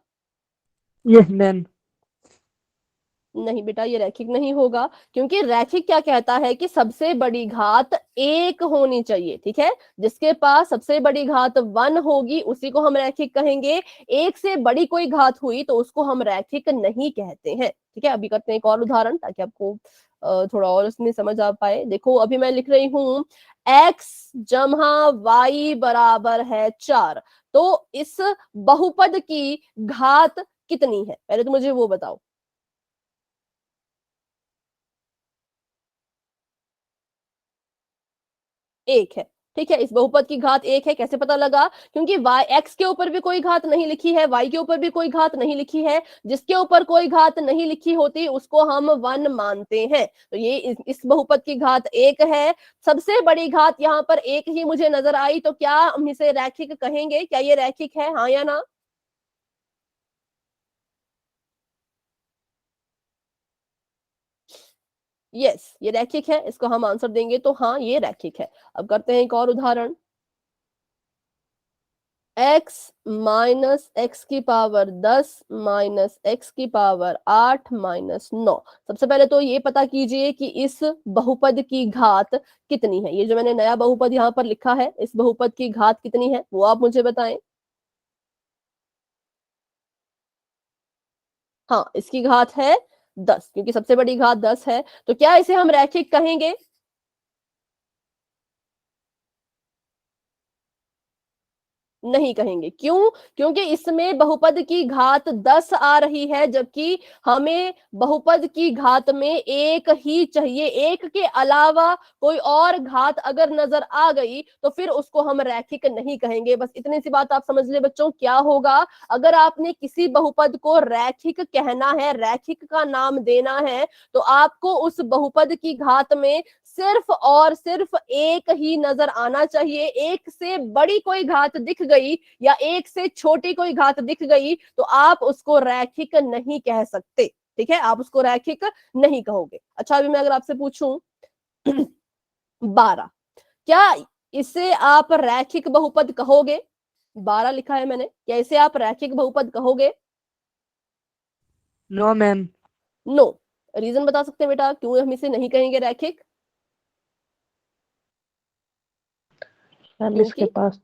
Yes ma'am. नहीं बेटा, ये रैखिक नहीं होगा, क्योंकि रैखिक क्या कहता है कि सबसे बड़ी घात 1 होनी चाहिए। ठीक है, जिसके पास सबसे बड़ी घात 1 होगी उसी को हम रैखिक कहेंगे। 1 से बड़ी कोई घात हुई तो उसको हम रैखिक नहीं कहते हैं। ठीक है, अभी करते हैं एक और उदाहरण, ताकि आपको थोड़ा और उसमें समझ आ पाए। देखो अभी मैं लिख रही हूं x जमा y बराबर है 4। तो इस बहुपद की घात कितनी है, पहले तो मुझे वो बताओ। 1 है। ठीक है, इस बहुपद की घात 1 है। कैसे पता लगा? क्योंकि y x के ऊपर भी कोई घात नहीं लिखी है, y के ऊपर भी कोई घात नहीं लिखी है। जिसके ऊपर कोई घात नहीं लिखी होती उसको हम 1 मानते हैं। तो ये इस बहुपद की घात 1 है। सबसे बड़ी घात यहाँ पर 1 ही मुझे नजर आई, तो क्या हम इसे रैखिक कहेंगे? क्या ये रैखिक है, हाँ या ना? यस, ये रैखिक है, इसको हम आंसर देंगे तो हाँ ये रैखिक है। अब करते हैं एक और उदाहरण। x माइनस एक्स की पावर 10 माइनस एक्स की पावर 8 माइनस 9। सबसे पहले तो ये पता कीजिए कि इस बहुपद की घात कितनी है। ये जो मैंने नया बहुपद यहाँ पर लिखा है, इस बहुपद की घात कितनी है वो आप मुझे बताएं। हाँ, इसकी घात है 10, क्योंकि सबसे बड़ी घात 10 है। तो क्या इसे हम रैखिक कहेंगे? नहीं कहेंगे। क्यों? क्योंकि इसमें बहुपद की घात 10 आ रही है, जबकि हमें बहुपद की घात में एक ही चाहिए। एक के अलावा कोई और घात अगर नजर आ गई तो फिर उसको हम रैखिक नहीं कहेंगे। बस इतनी सी बात आप समझ ले बच्चों। क्या होगा अगर आपने किसी बहुपद को रैखिक कहना है, रैखिक का नाम देना है, तो आपको उस बहुपद की घात में सिर्फ और सिर्फ एक ही नजर आना चाहिए। एक से बड़ी कोई घात दिख गई या एक से छोटी कोई घात दिख गई तो आप उसको रैखिक नहीं कह सकते। ठीक है, आप उसको रैखिक नहीं कहोगे। अच्छा, अभी मैं अगर आपसे पूछूं 12, क्या इसे आप रैखिक बहुपद कहोगे? 12 लिखा है मैंने, क्या इसे आप रैखिक बहुपद कहोगे? No ma'am. नो। रीजन बता सकते हैं बेटा क्यों हम इसे नहीं कहेंगे रैखिक? मैम इसके क्योंकि पास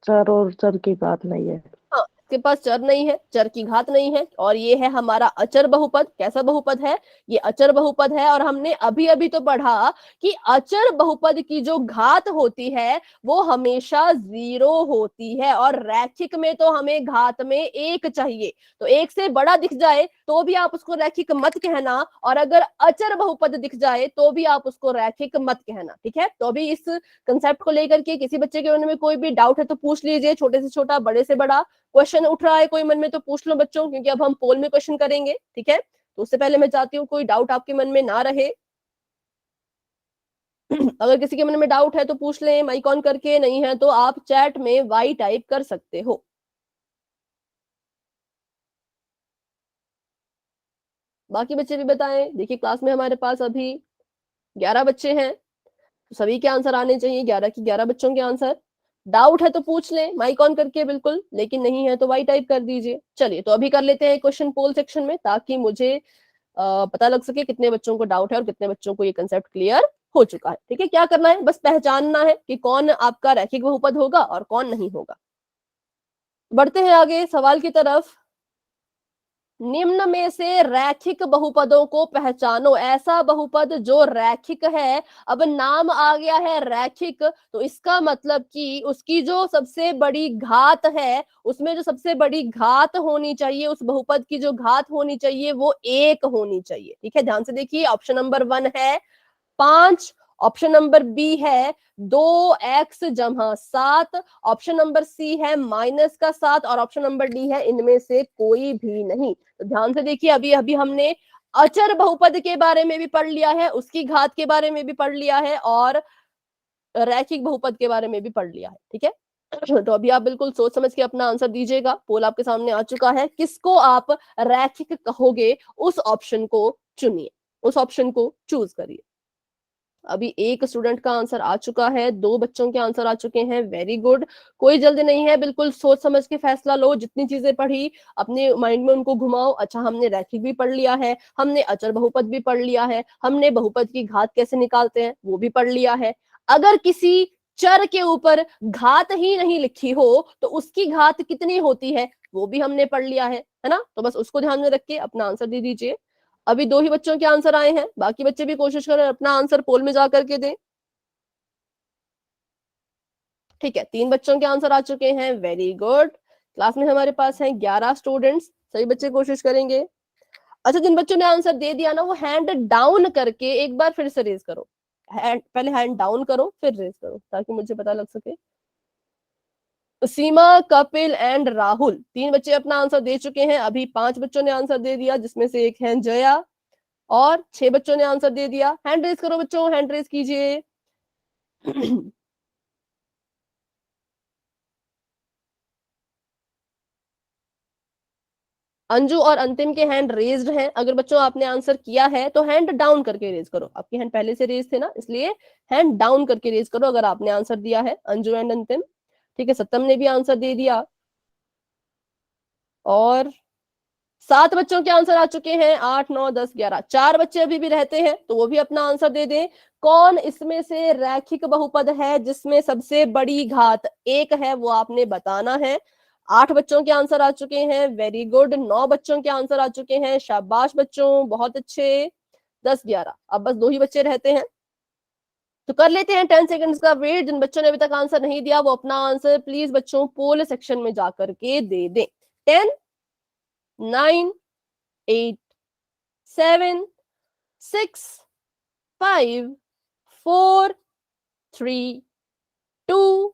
चर और चर की बात नहीं है। हाँ, इसके पास चर नहीं है, चर की घात नहीं है, और ये है हमारा अचर बहुपद। कैसा बहुपद है? ये अचर बहुपद है। और हमने अभी अभी तो पढ़ा कि अचर बहुपद की जो घात होती है वो हमेशा 0 होती है, और रैखिक में तो हमें घात में 1 चाहिए। तो 1 से बड़ा दिख जाए तो भी आप उसको रैखिक मत कहना, और अगर अचर बहुपद दिख जाए तो भी आप उसको रैखिक मत कहना। ठीक है, तो अभी इस कंसेप्ट को लेकर के किसी बच्चे के मन में कोई भी डाउट है तो पूछ लीजिए, छोटे से छोटा, बड़े से बड़ा। क्वेश्चन उठ रहा है कोई मन में तो पूछ लो बच्चों, क्योंकि अब हम पोल में क्वेश्चन करेंगे। ठीक है, तो उससे पहले मैं चाहती हूँ कोई डाउट आपके मन में ना रहे। अगर किसी के मन में डाउट है तो पूछ लें माइक ऑन करके, नहीं है तो आप चैट में वाई टाइप कर सकते हो। बाकी बच्चे भी बताएं। देखिए क्लास में हमारे पास अभी 11 बच्चे हैं, तो सभी के आंसर आने चाहिए, 11 की 11 बच्चों के आंसर। डाउट है तो पूछ लें माइक ऑन करके बिल्कुल, लेकिन नहीं है तो वाई टाइप कर दीजिए। चलिए, तो अभी कर लेते हैं क्वेश्चन पोल सेक्शन में, ताकि मुझे पता लग सके कितने बच्चों को डाउट है और कितने बच्चों को ये कंसेप्ट क्लियर हो चुका है। ठीक है, क्या करना है, बस पहचानना है कि कौन आपका रैखिक बहुपद होगा और कौन नहीं होगा। बढ़ते हैं आगे सवाल की तरफ। निम्न में से रैखिक बहुपदों को पहचानो। ऐसा बहुपद जो रैखिक है। अब नाम आ गया है रैखिक, तो इसका मतलब कि उसकी जो सबसे बड़ी घात है, उसमें जो सबसे बड़ी घात होनी चाहिए, उस बहुपद की जो घात होनी चाहिए वो 1 होनी चाहिए। ठीक है, ध्यान से देखिए। ऑप्शन नंबर 1 है 5, ऑप्शन नंबर बी है 2x-7, ऑप्शन नंबर सी है -7, और ऑप्शन नंबर डी है इनमें से कोई भी नहीं। तो ध्यान से देखिए, अभी अभी हमने अचर बहुपद के बारे में भी पढ़ लिया है, उसकी घात के बारे में भी पढ़ लिया है, और रैखिक बहुपद के बारे में भी पढ़ लिया है। ठीक है, तो अभी आप बिल्कुल सोच समझ के अपना आंसर दीजिएगा। पोल आपके सामने आ चुका है, किसको आप रैखिक कहोगे उस ऑप्शन को चुनिए, उस ऑप्शन को चूज करिए। अभी एक स्टूडेंट का आंसर आ चुका है, 2 बच्चों के आंसर आ चुके हैं। Very good. कोई जल्दी नहीं है, बिल्कुल सोच समझ के फैसला लो। जितनी चीजें पढ़ी अपने माइंड में उनको घुमाओ। अच्छा, हमने रैखिक भी पढ़ लिया है, हमने अचर बहुपद भी पढ़ लिया है, हमने बहुपद की घात कैसे निकालते हैं वो भी पढ़ लिया है। अगर किसी चर के ऊपर घात ही नहीं लिखी हो तो उसकी घात कितनी होती है वो भी हमने पढ़ लिया है ना। तो बस उसको ध्यान में रख के अपना आंसर दे दीजिए। अभी 2 ही बच्चों के आंसर आए हैं, बाकी बच्चे भी कोशिश करें अपना आंसर पोल में जाकर के दें। ठीक है, 3 बच्चों के आंसर आ चुके हैं। Very good. क्लास में हमारे पास हैं 11 स्टूडेंट्स, सभी बच्चे कोशिश करेंगे। अच्छा, जिन बच्चों ने आंसर दे दिया ना, वो हैंड डाउन करके एक बार फिर से रेज करो। पहले हैंड डाउन करो फिर रेज करो, ताकि मुझे पता लग सके। सीमा, कपिल एंड राहुल, 3 बच्चे अपना आंसर दे चुके हैं। अभी 5 बच्चों ने आंसर दे दिया, जिसमें से एक है जया, और 6 बच्चों ने आंसर दे दिया। हैंड रेज करो बच्चों, हैंड रेज कीजिए। अंजू और अंतिम के हैंड रेज्ड हैं। अगर बच्चों आपने आंसर किया है तो हैंड डाउन करके रेज करो। आपके हैंड पहले से रेज थे ना, इसलिए हैंड डाउन करके रेज करो अगर आपने आंसर दिया है, अंजू एंड अंतिम। ठीक है, सत्तम ने भी आंसर दे दिया, और 7 बच्चों के आंसर आ चुके हैं। 8, 9, 10, 11, 4 बच्चे अभी भी रहते हैं, तो वो भी अपना आंसर दे दें। कौन इसमें से रैखिक बहुपद है जिसमें सबसे बड़ी घात 1 है, वो आपने बताना है। 8 बच्चों के आंसर आ चुके हैं। Very good. 9 बच्चों के आंसर आ चुके हैं। शाबाश बच्चों, बहुत अच्छे। 10, 11, अब बस 2 ही बच्चे रहते हैं। तो कर लेते हैं 10 सेकंड्स का वेट। जिन बच्चों ने अभी तक आंसर नहीं दिया वो अपना आंसर प्लीज बच्चों पोल सेक्शन में जाकर के दे दें। 10, 9, 8, 7, 6, 5, 4, 3, 2,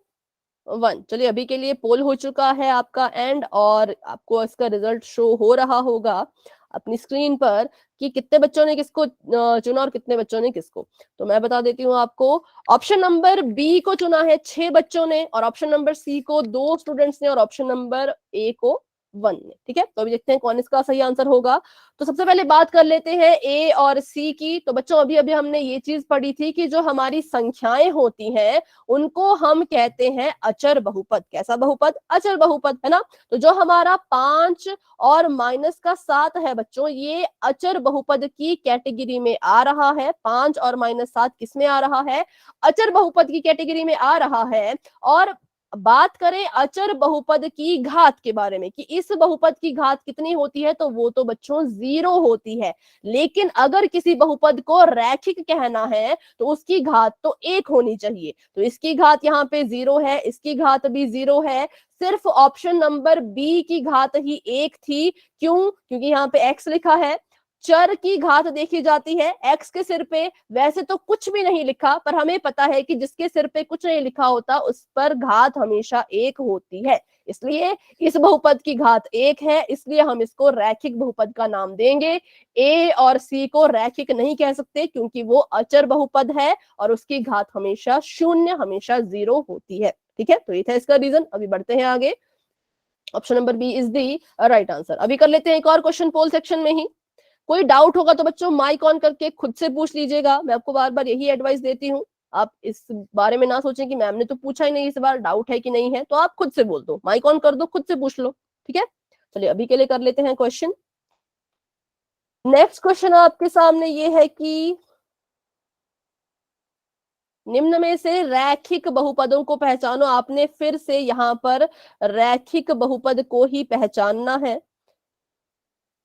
1। चलिए अभी के लिए पोल हो चुका है आपका एंड, और आपको इसका रिजल्ट शो हो रहा होगा अपनी स्क्रीन पर कि कितने बच्चों ने किसको चुना और कितने बच्चों ने किसको। तो मैं बता देती हूँ आपको, ऑप्शन नंबर बी को चुना है 6 बच्चों ने, और ऑप्शन नंबर सी को 2 स्टूडेंट्स ने, और ऑप्शन नंबर ए को 1 ने। ठीक है, तो अभी देखते हैं कौन इसका सही आंसर होगा। तो सबसे पहले बात कर लेते हैं ए और सी की। तो बच्चों अभी अभी हमने ये चीज पढ़ी थी कि जो हमारी संख्याएं होती हैं उनको हम कहते हैं अचर बहुपद। कैसा बहुपद? अचर बहुपद, है ना। तो जो हमारा 5 और माइनस का 7 है बच्चों, ये अचर बहुपद की कैटेगरी में आ रहा है। 5 और माइनस 7 किस में आ रहा है? अचर बहुपद की कैटेगरी में आ रहा है। और बात करें अचर बहुपद की घात के बारे में कि इस बहुपद की घात कितनी होती है, तो वो तो बच्चों 0 होती है। लेकिन अगर किसी बहुपद को रैखिक कहना है तो उसकी घात तो 1 होनी चाहिए। तो इसकी घात यहाँ पे 0 है, इसकी घात भी 0 है। सिर्फ ऑप्शन नंबर बी की घात ही 1 थी। क्यों? क्योंकि यहाँ पे x लिखा है। चर की घात देखी जाती है x के सिर पे, वैसे तो कुछ भी नहीं लिखा, पर हमें पता है कि जिसके सिर पे कुछ नहीं लिखा होता उस पर घात हमेशा 1 होती है। इसलिए इस बहुपद की घात 1 है, इसलिए हम इसको रैखिक बहुपद का नाम देंगे। ए और सी को रैखिक नहीं कह सकते क्योंकि वो अचर बहुपद है और उसकी घात हमेशा 0, हमेशा 0 होती है। ठीक है, तो ये था इसका रीजन। अभी बढ़ते हैं आगे। Option number B is the right answer. अभी कर लेते हैं एक और क्वेश्चन पोल सेक्शन में ही। कोई डाउट होगा तो बच्चों माइक ऑन करके खुद से पूछ लीजिएगा। मैं आपको बार बार यही एडवाइस देती हूँ। आप इस बारे में ना सोचें कि मैम ने तो पूछा ही नहीं, इस बार डाउट है कि नहीं है, तो आप खुद से बोल दो, माइक ऑन कर दो, खुद से पूछ लो। ठीक है, चलिए अभी के लिए कर लेते हैं क्वेश्चन। नेक्स्ट क्वेश्चन आपके सामने ये है कि निम्न में से रैखिक बहुपदों को पहचानो। आपने फिर से यहाँ पर रैखिक बहुपद को ही पहचानना है,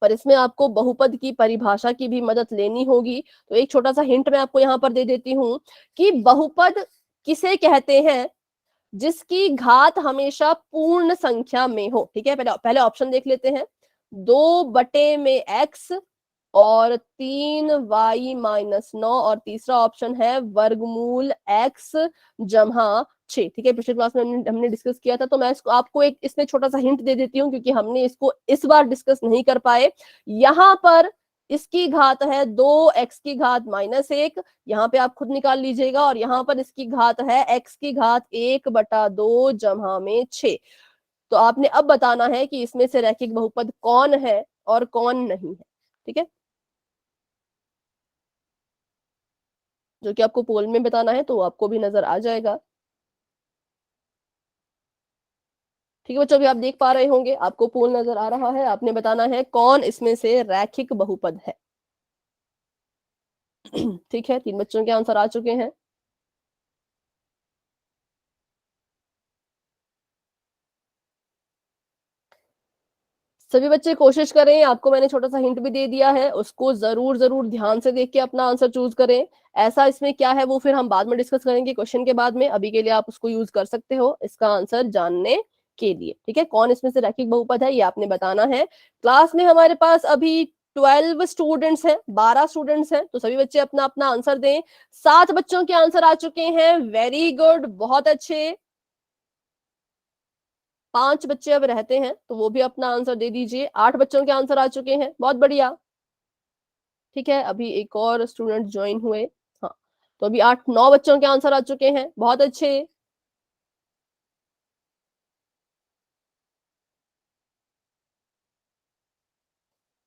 पर इसमें आपको बहुपद की परिभाषा की भी मदद लेनी होगी। तो एक छोटा सा हिंट मैं आपको यहाँ पर दे देती हूँ कि बहुपद किसे कहते हैं जिसकी घात हमेशा पूर्ण संख्या में हो। ठीक है, पहले पहले ऑप्शन देख लेते हैं। 2/x और 3y-9, और तीसरा ऑप्शन है वर्गमूल x जमा 6। ठीक है, पिछले क्लास में हमने डिस्कस किया था, तो मैं इसको आपको एक इसमें छोटा सा हिंट दे देती हूँ क्योंकि हमने इसको इस बार डिस्कस नहीं कर पाए। यहाँ पर इसकी घात है 2x की घात -1, यहाँ पे आप खुद निकाल लीजिएगा, और यहाँ पर इसकी घात है x की घात 1/2 जमा में 6। तो आपने अब बताना है कि इसमें से रैखिक बहुपद कौन है और कौन नहीं है। ठीक है, जो कि आपको पोल में बताना है, तो आपको भी नजर आ जाएगा। ठीक है बच्चों, अभी आप देख पा रहे होंगे, आपको पोल नजर आ रहा है। आपने बताना है कौन इसमें से रैखिक बहुपद है। ठीक है, 3 बच्चों के आंसर आ चुके हैं। सभी बच्चे कोशिश करें, आपको मैंने छोटा सा हिंट भी दे दिया है, उसको जरूर जरूर ध्यान से देख के अपना आंसर चूज करें। ऐसा इसमें क्या है वो फिर हम बाद में डिस्कस करेंगे क्वेश्चन के बाद में। अभी के लिए आप उसको यूज कर सकते हो इसका आंसर जानने के लिए। ठीक है, कौन इसमें से रैखिक बहुपद है ये आपने बताना है। क्लास में हमारे पास अभी 12 स्टूडेंट्स हैं, 12 स्टूडेंट्स हैं, तो सभी बच्चे अपना अपना आंसर दें। 7 बच्चों के आंसर आ चुके हैं, वेरी गुड, बहुत अच्छे। 5 बच्चे अब रहते हैं, तो वो भी अपना आंसर दे दीजिए। 8 बच्चों के आंसर आ चुके हैं, बहुत बढ़िया। ठीक है, अभी एक और स्टूडेंट ज्वाइन हुए। हाँ, तो अभी 8-9 बच्चों के आंसर आ चुके हैं, बहुत अच्छे।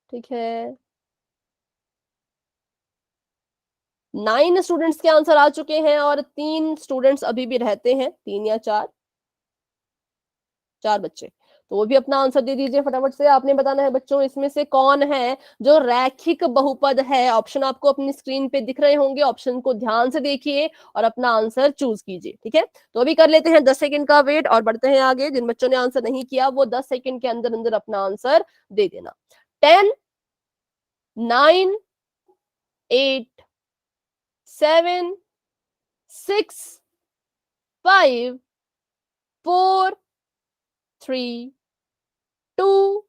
ठीक है, 9 स्टूडेंट्स के आंसर आ चुके हैं, और 3 स्टूडेंट्स अभी भी रहते हैं, 3 या 4 बच्चे। तो वो भी अपना आंसर दे दीजिए फटाफट से। आपने बताना है बच्चों इसमें से कौन है जो रैखिक बहुपद है। ऑप्शन आपको अपनी स्क्रीन पे दिख रहे होंगे, ऑप्शन को ध्यान से देखिए और अपना आंसर चूज कीजिए। ठीक है, तो अभी कर लेते हैं 10 सेकंड का वेट और बढ़ते हैं आगे। जिन बच्चों ने आंसर नहीं किया वो 10 सेकंड के अंदर अंदर अपना आंसर दे देना। 10, 9, 8, 7, 6 5 4 3 2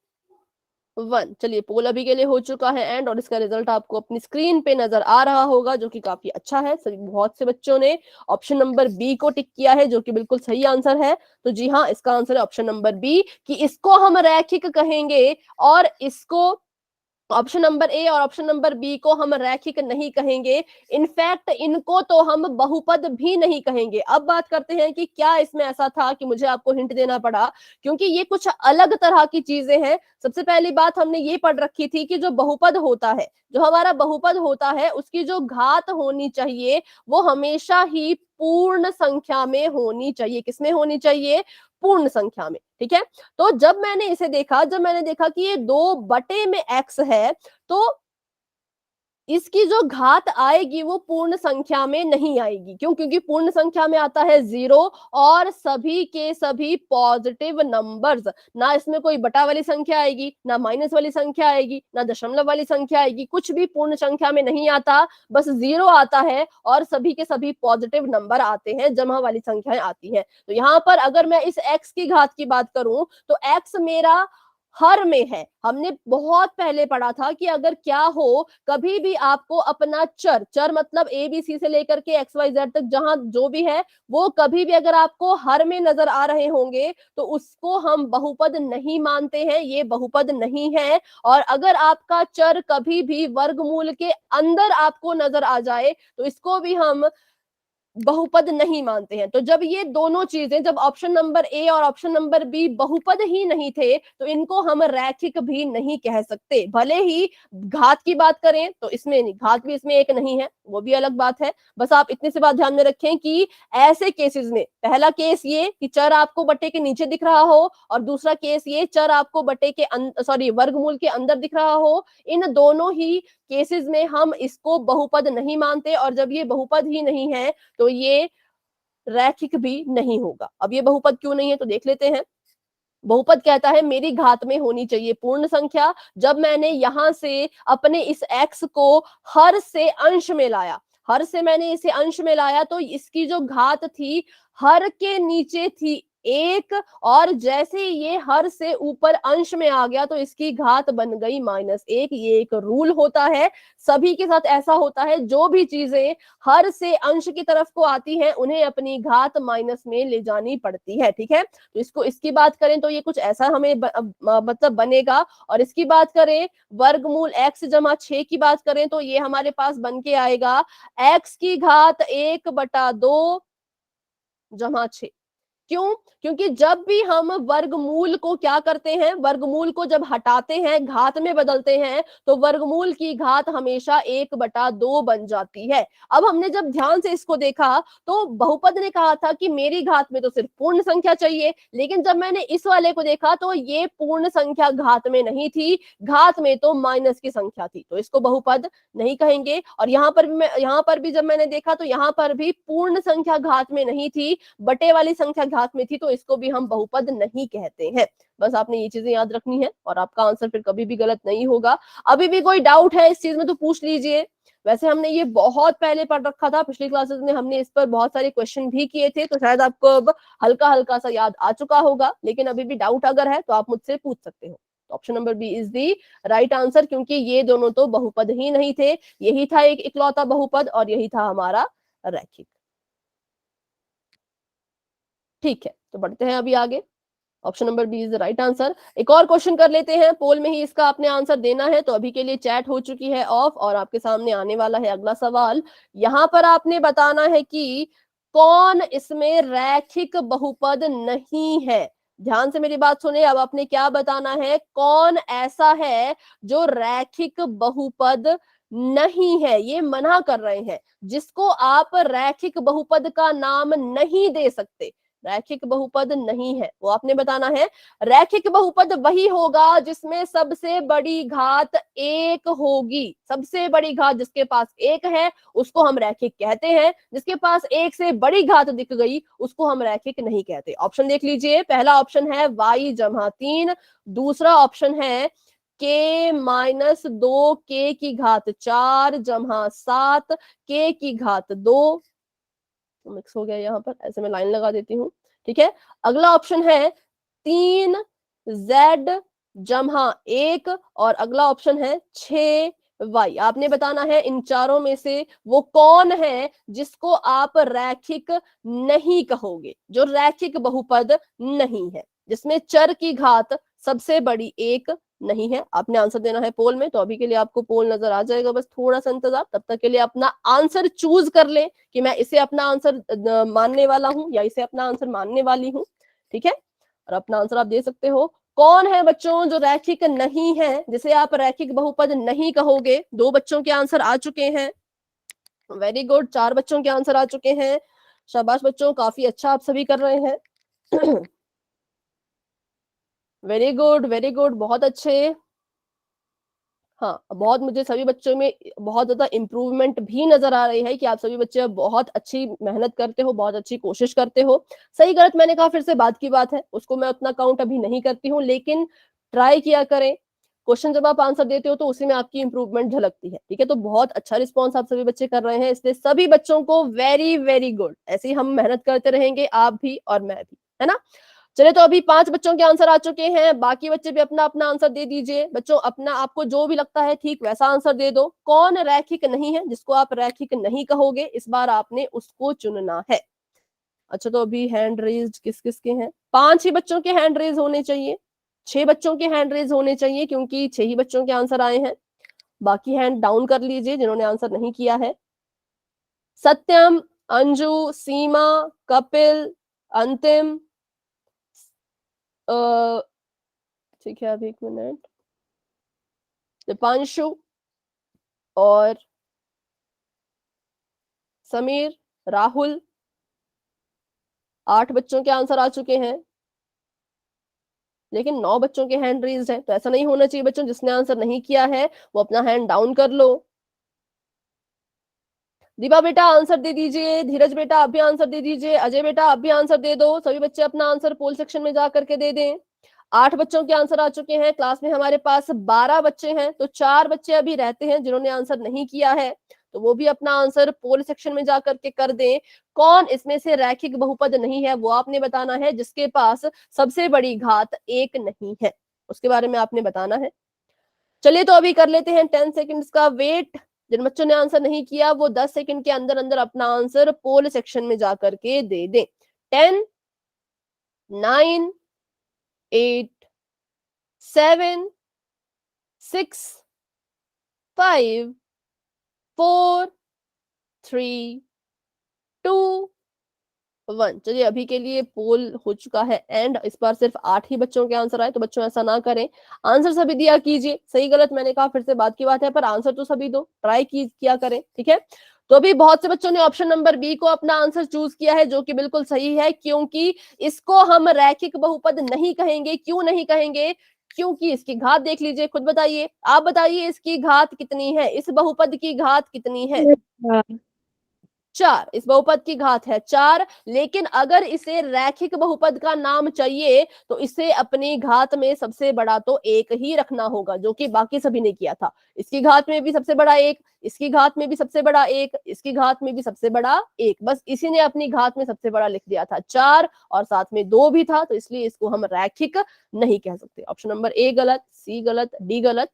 1। चलिए पोल अभी के लिए हो चुका है एंड, और इसका रिजल्ट आपको अपनी स्क्रीन पे नजर आ रहा होगा, जो कि काफी अच्छा है। सभी बहुत से बच्चों ने ऑप्शन नंबर बी को टिक किया है, जो कि बिल्कुल सही आंसर है। तो जी हाँ, इसका आंसर है ऑप्शन नंबर बी, कि इसको हम रैखिक कहेंगे और इसको, ऑप्शन नंबर ए और ऑप्शन नंबर बी को हम रैखिक नहीं कहेंगे। इनफैक्ट इनको तो हम बहुपद भी नहीं कहेंगे। अब बात करते हैं कि क्या इसमें ऐसा था कि मुझे आपको हिंट देना पड़ा, क्योंकि ये कुछ अलग तरह की चीजें हैं। सबसे पहली बात हमने ये पढ़ रखी थी कि जो बहुपद होता है, जो हमारा बहुपद होता है, उसकी जो घात होनी चाहिए वो हमेशा ही पूर्ण संख्या में होनी चाहिए। किसमें होनी चाहिए? पूर्ण संख्या में। ठीक है, तो जब मैंने इसे देखा, जब मैंने देखा कि ये 2 में x है, तो इसकी जो घात आएगी वो पूर्ण संख्या में नहीं आएगी। क्यों? क्योंकि पूर्ण संख्या में आता है 0 और सभी के सभी पॉजिटिव नंबर्स। ना इसमें कोई बटा वाली संख्या आएगी, ना माइनस वाली संख्या आएगी, ना दशमलव वाली संख्या आएगी, कुछ भी पूर्ण संख्या में नहीं आता, बस 0 आता है और सभी के सभी पॉजिटिव नंबर आते हैं, जमा वाली संख्याएं आती हैं। तो यहाँ पर अगर मैं इस x की घात की बात करूं तो x मेरा हर में है। हमने बहुत पहले पढ़ा था कि अगर क्या हो, कभी भी आपको अपना चर, चर मतलब ए बी सी से लेकर के एक्स वाई जेड तक जहां जो भी है, वो कभी भी अगर आपको हर में नजर आ रहे होंगे तो उसको हम बहुपद नहीं मानते हैं, ये बहुपद नहीं है। और अगर आपका चर कभी भी वर्गमूल के अंदर आपको नजर आ जाए तो इसको भी हम बहुपद नहीं मानते हैं। तो जब ये दोनों चीजें, जब ऑप्शन नंबर ए और ऑप्शन नंबर बी बहुपद ही नहीं थे, तो इनको हम रैखिक भी नहीं कह सकते। भले ही घात की बात करें तो इसमें नहीं, घात भी इसमें एक नहीं है, वो भी अलग बात है। बस आप इतनी सी बात ध्यान में रखें कि ऐसे केसेस में, पहला केस ये कि चर आपको बटे के नीचे दिख रहा हो, और दूसरा केस ये चर आपको बटे के सॉरी वर्गमूल के अंदर दिख रहा हो, इन दोनों ही केसेस में हम इसको बहुपद नहीं मानते। और जब ये बहुपद ही नहीं है तो ये रैखिक भी नहीं होगा। अब ये बहुपद क्यों नहीं है तो देख लेते हैं। बहुपद कहता है मेरी घात में होनी चाहिए पूर्ण संख्या। जब मैंने यहां से अपने इस x को हर से अंश में लाया, हर से मैंने इसे अंश में लाया, तो इसकी जो घात थी हर के नीचे थी 1, और जैसे ये हर से ऊपर अंश में आ गया तो इसकी घात बन गई -1। ये एक रूल होता है, सभी के साथ ऐसा होता है। जो भी चीजें हर से अंश की तरफ को आती हैं उन्हें अपनी घात माइनस में ले जानी पड़ती है। ठीक है, तो इसको, इसकी बात करें तो ये कुछ ऐसा हमें मतलब बनेगा। और इसकी बात करें वर्गमूल x जमा 6 की बात करें तो ये हमारे पास बन के आएगा x की घात 1/2 जमा 6। क्यों? क्योंकि जब भी हम वर्गमूल को क्या करते हैं, वर्गमूल को जब हटाते हैं, घात में बदलते हैं, तो वर्गमूल की घात हमेशा 1/2 बन जाती है। अब हमने जब ध्यान से इसको देखा तो बहुपद ने कहा था कि मेरी घात में तो सिर्फ पूर्ण संख्या चाहिए, लेकिन जब मैंने इस वाले को देखा तो ये पूर्ण संख्या घात में नहीं थी, घात में तो माइनस की संख्या थी, तो इसको बहुपद नहीं कहेंगे। और यहाँ पर भी जब मैंने देखा तो यहाँ पर भी पूर्ण संख्या घात में नहीं थी, बटे वाली संख्या घात में थी, तो इसको भी हम बहुपद नहीं कहते हैं। बस आपने ये चीजें याद रखनी है और आपका आंसर फिर कभी भी गलत नहीं होगा। अभी भी कोई डाउट है इस चीज में तो पूछ लीजिए। वैसे हमने ये बहुत पहले पढ़ रखा था, पिछली क्लासेस में हमने इस पर बहुत सारे क्वेश्चन भी किए थे, तो शायद आपको अब हल्का हल्का सा याद आ चुका होगा। लेकिन अभी भी डाउट अगर है तो आप मुझसे पूछ सकते हो। Option number B is the right answer, क्योंकि ये दोनों तो बहुपद ही नहीं थे, यही था एक इकलौता बहुपद और यही था हमारा रैखिक। ठीक है, तो बढ़ते हैं अभी आगे। Option number B is the right answer. एक और क्वेश्चन कर लेते हैं, पोल में ही इसका आपने आंसर देना है। तो अभी के लिए चैट हो चुकी है ऑफ और आपके सामने आने वाला है अगला सवाल। यहां पर आपने बताना है कि कौन इसमें रैखिक बहुपद नहीं है। ध्यान से मेरी बात सुने, अब आपने क्या बताना है, कौन ऐसा है जो रैखिक बहुपद नहीं है, ये मना कर रहे हैं, जिसको आप रैखिक बहुपद का नाम नहीं दे सकते। रैखिक बहुपद नहीं है वो आपने बताना है। रैखिक बहुपद वही होगा जिसमें सबसे बड़ी घात 1 होगी। सबसे बड़ी घात जिसके पास 1 है उसको हम रैखिक कहते हैं, जिसके पास 1 से बड़ी घात दिख गई उसको हम रैखिक नहीं कहते। ऑप्शन देख लीजिए, पहला ऑप्शन है y जमा 3, दूसरा ऑप्शन है k - 2 k की घात 4 जमा 7 k की घात 2, मिक्स हो गया यहाँ पर, ऐसे मैं लाइन लगा देती हूँ। ठीक है, अगला ऑप्शन है 3z जमा 1 और अगला ऑप्शन है 6y। आपने बताना है इन चारों में से वो कौन है जिसको आप रैखिक नहीं कहोगे, जो रैखिक बहुपद नहीं है, जिसमें चर की घात सबसे बड़ी 1 नहीं है। आपने आंसर देना है पोल में, तो अभी के लिए आपको पोल नजर आ जाएगा, बस थोड़ा सा इंतजार। तब तक के लिए अपना आंसर चूज कर ले कि मैं इसे अपना आंसर मानने वाला हूं या इसे अपना आंसर मानने वाली हूं। ठीक है, और अपना आंसर आप दे सकते हो। कौन है बच्चों जो रैखिक नहीं है, जिसे आप रैखिक बहुपद नहीं कहोगे? 2 बच्चों के आंसर आ चुके हैं, वेरी गुड। 4 बच्चों के आंसर आ चुके हैं, शाबाश बच्चों, काफी अच्छा आप सभी कर रहे हैं। वेरी गुड, वेरी गुड, बहुत अच्छे। हाँ, बहुत मुझे सभी बच्चों में बहुत ज्यादा इम्प्रूवमेंट भी नजर आ रही है कि आप सभी बच्चे बहुत अच्छी मेहनत करते हो, बहुत अच्छी कोशिश करते हो। सही गलत मैंने कहा फिर से बात की बात है, उसको मैं उतना काउंट अभी नहीं करती हूँ, लेकिन ट्राई किया करें। क्वेश्चन जब आप आंसर देते हो तो उसी में आपकी इंप्रूवमेंट झलकती है। ठीक है, तो बहुत अच्छा रिस्पॉन्स आप सभी बच्चे कर रहे हैं, इसलिए सभी बच्चों को वेरी वेरी गुड। ऐसे ही हम मेहनत करते रहेंगे, आप भी और मैं भी, है ना। चलिए, तो अभी 5 बच्चों के आंसर आ चुके हैं, बाकी बच्चे भी अपना अपना आंसर दे दीजिए। बच्चों, अपना आपको जो भी लगता है ठीक वैसा आंसर दे दो। कौन रैखिक नहीं है जिसको आप रैखिक नहीं कहोगे, इस बार आपने उसको चुनना है। अच्छा, तो अभी हैंड रेज किस किस के हैं? 5 ही बच्चों के हैंड रेज होने चाहिए, 6 बच्चों के हैंड रेज होने चाहिए, क्योंकि 6 ही बच्चों के आंसर आए हैं। बाकी हैंड डाउन कर लीजिए जिन्होंने आंसर नहीं किया है। सत्यम, अंजू, सीमा, कपिल, अंतिम, ठीक है, अभी 1 मिनट, दीपांशु और समीर, राहुल, 8 बच्चों के आंसर आ चुके हैं, लेकिन 9 बच्चों के हैंड रेज्ड है, तो ऐसा नहीं होना चाहिए बच्चों। जिसने आंसर नहीं किया है वो अपना हैंड डाउन कर लो। दीपा बेटा आंसर दे दीजिए, धीरज बेटा आप भी आंसर दे दीजिए, अजय बेटा आप भी आंसर दे दो। सभी बच्चे अपना आंसर पोल सेक्शन में जा करके दे दें। 8 बच्चों के आंसर आ चुके हैं, क्लास में हमारे पास 12 बच्चे हैं, तो 4 बच्चे अभी रहते हैं जिन्होंने आंसर नहीं किया है, तो वो भी अपना आंसर पोल सेक्शन में जा करके कर दें। कौन इसमें से रैखिक बहुपद नहीं है, वो आपने बताना है, जिसके पास सबसे बड़ी घात 1 नहीं है, उसके बारे में आपने बताना है। चलिए, तो अभी कर लेते हैं 10 सेकंड्स का वेट। जिन बच्चों ने आंसर नहीं किया वो 10 सेकंड के अंदर अंदर अपना आंसर पोल सेक्शन में जा करके दे दें। 10, 9, 8, 7, 6, 5, 4, 3, 2, 1। चलिए, अभी के लिए पोल हो चुका है एंड इस बार सिर्फ 8 ही बच्चों के आंसर आए, तो बच्चों ऐसा ना करें, आंसर सभी दिया कीजिए। सही गलत मैंने कहा फिर से बात की बात है, पर आंसर तो सभी दो, ट्राई किया करें। ठीक है, तो अभी बहुत से बच्चों ने ऑप्शन नंबर बी को अपना आंसर चूज किया है, जो कि बिल्कुल सही है, क्योंकि इसको हम रैखिक बहुपद नहीं कहेंगे। क्यों नहीं कहेंगे? क्योंकि इसकी घात देख लीजिए, खुद बताइए, आप बताइए इसकी घात कितनी है, इस बहुपद की घात कितनी है? 4। इस बहुपद की घात है 4, लेकिन अगर इसे रैखिक बहुपद का नाम चाहिए तो इसे अपनी घात में सबसे बड़ा तो 1 ही रखना होगा, जो कि बाकी सभी ने किया था। इसकी घात में भी सबसे बड़ा 1, इसकी घात में भी सबसे बड़ा 1, इसकी घात में भी सबसे बड़ा 1, बस इसी ने अपनी घात में सबसे बड़ा लिख दिया था 4, और साथ में 2 भी था, तो इसलिए इसको हम रैखिक नहीं कह सकते। ऑप्शन नंबर ए गलत, सी गलत, डी गलत,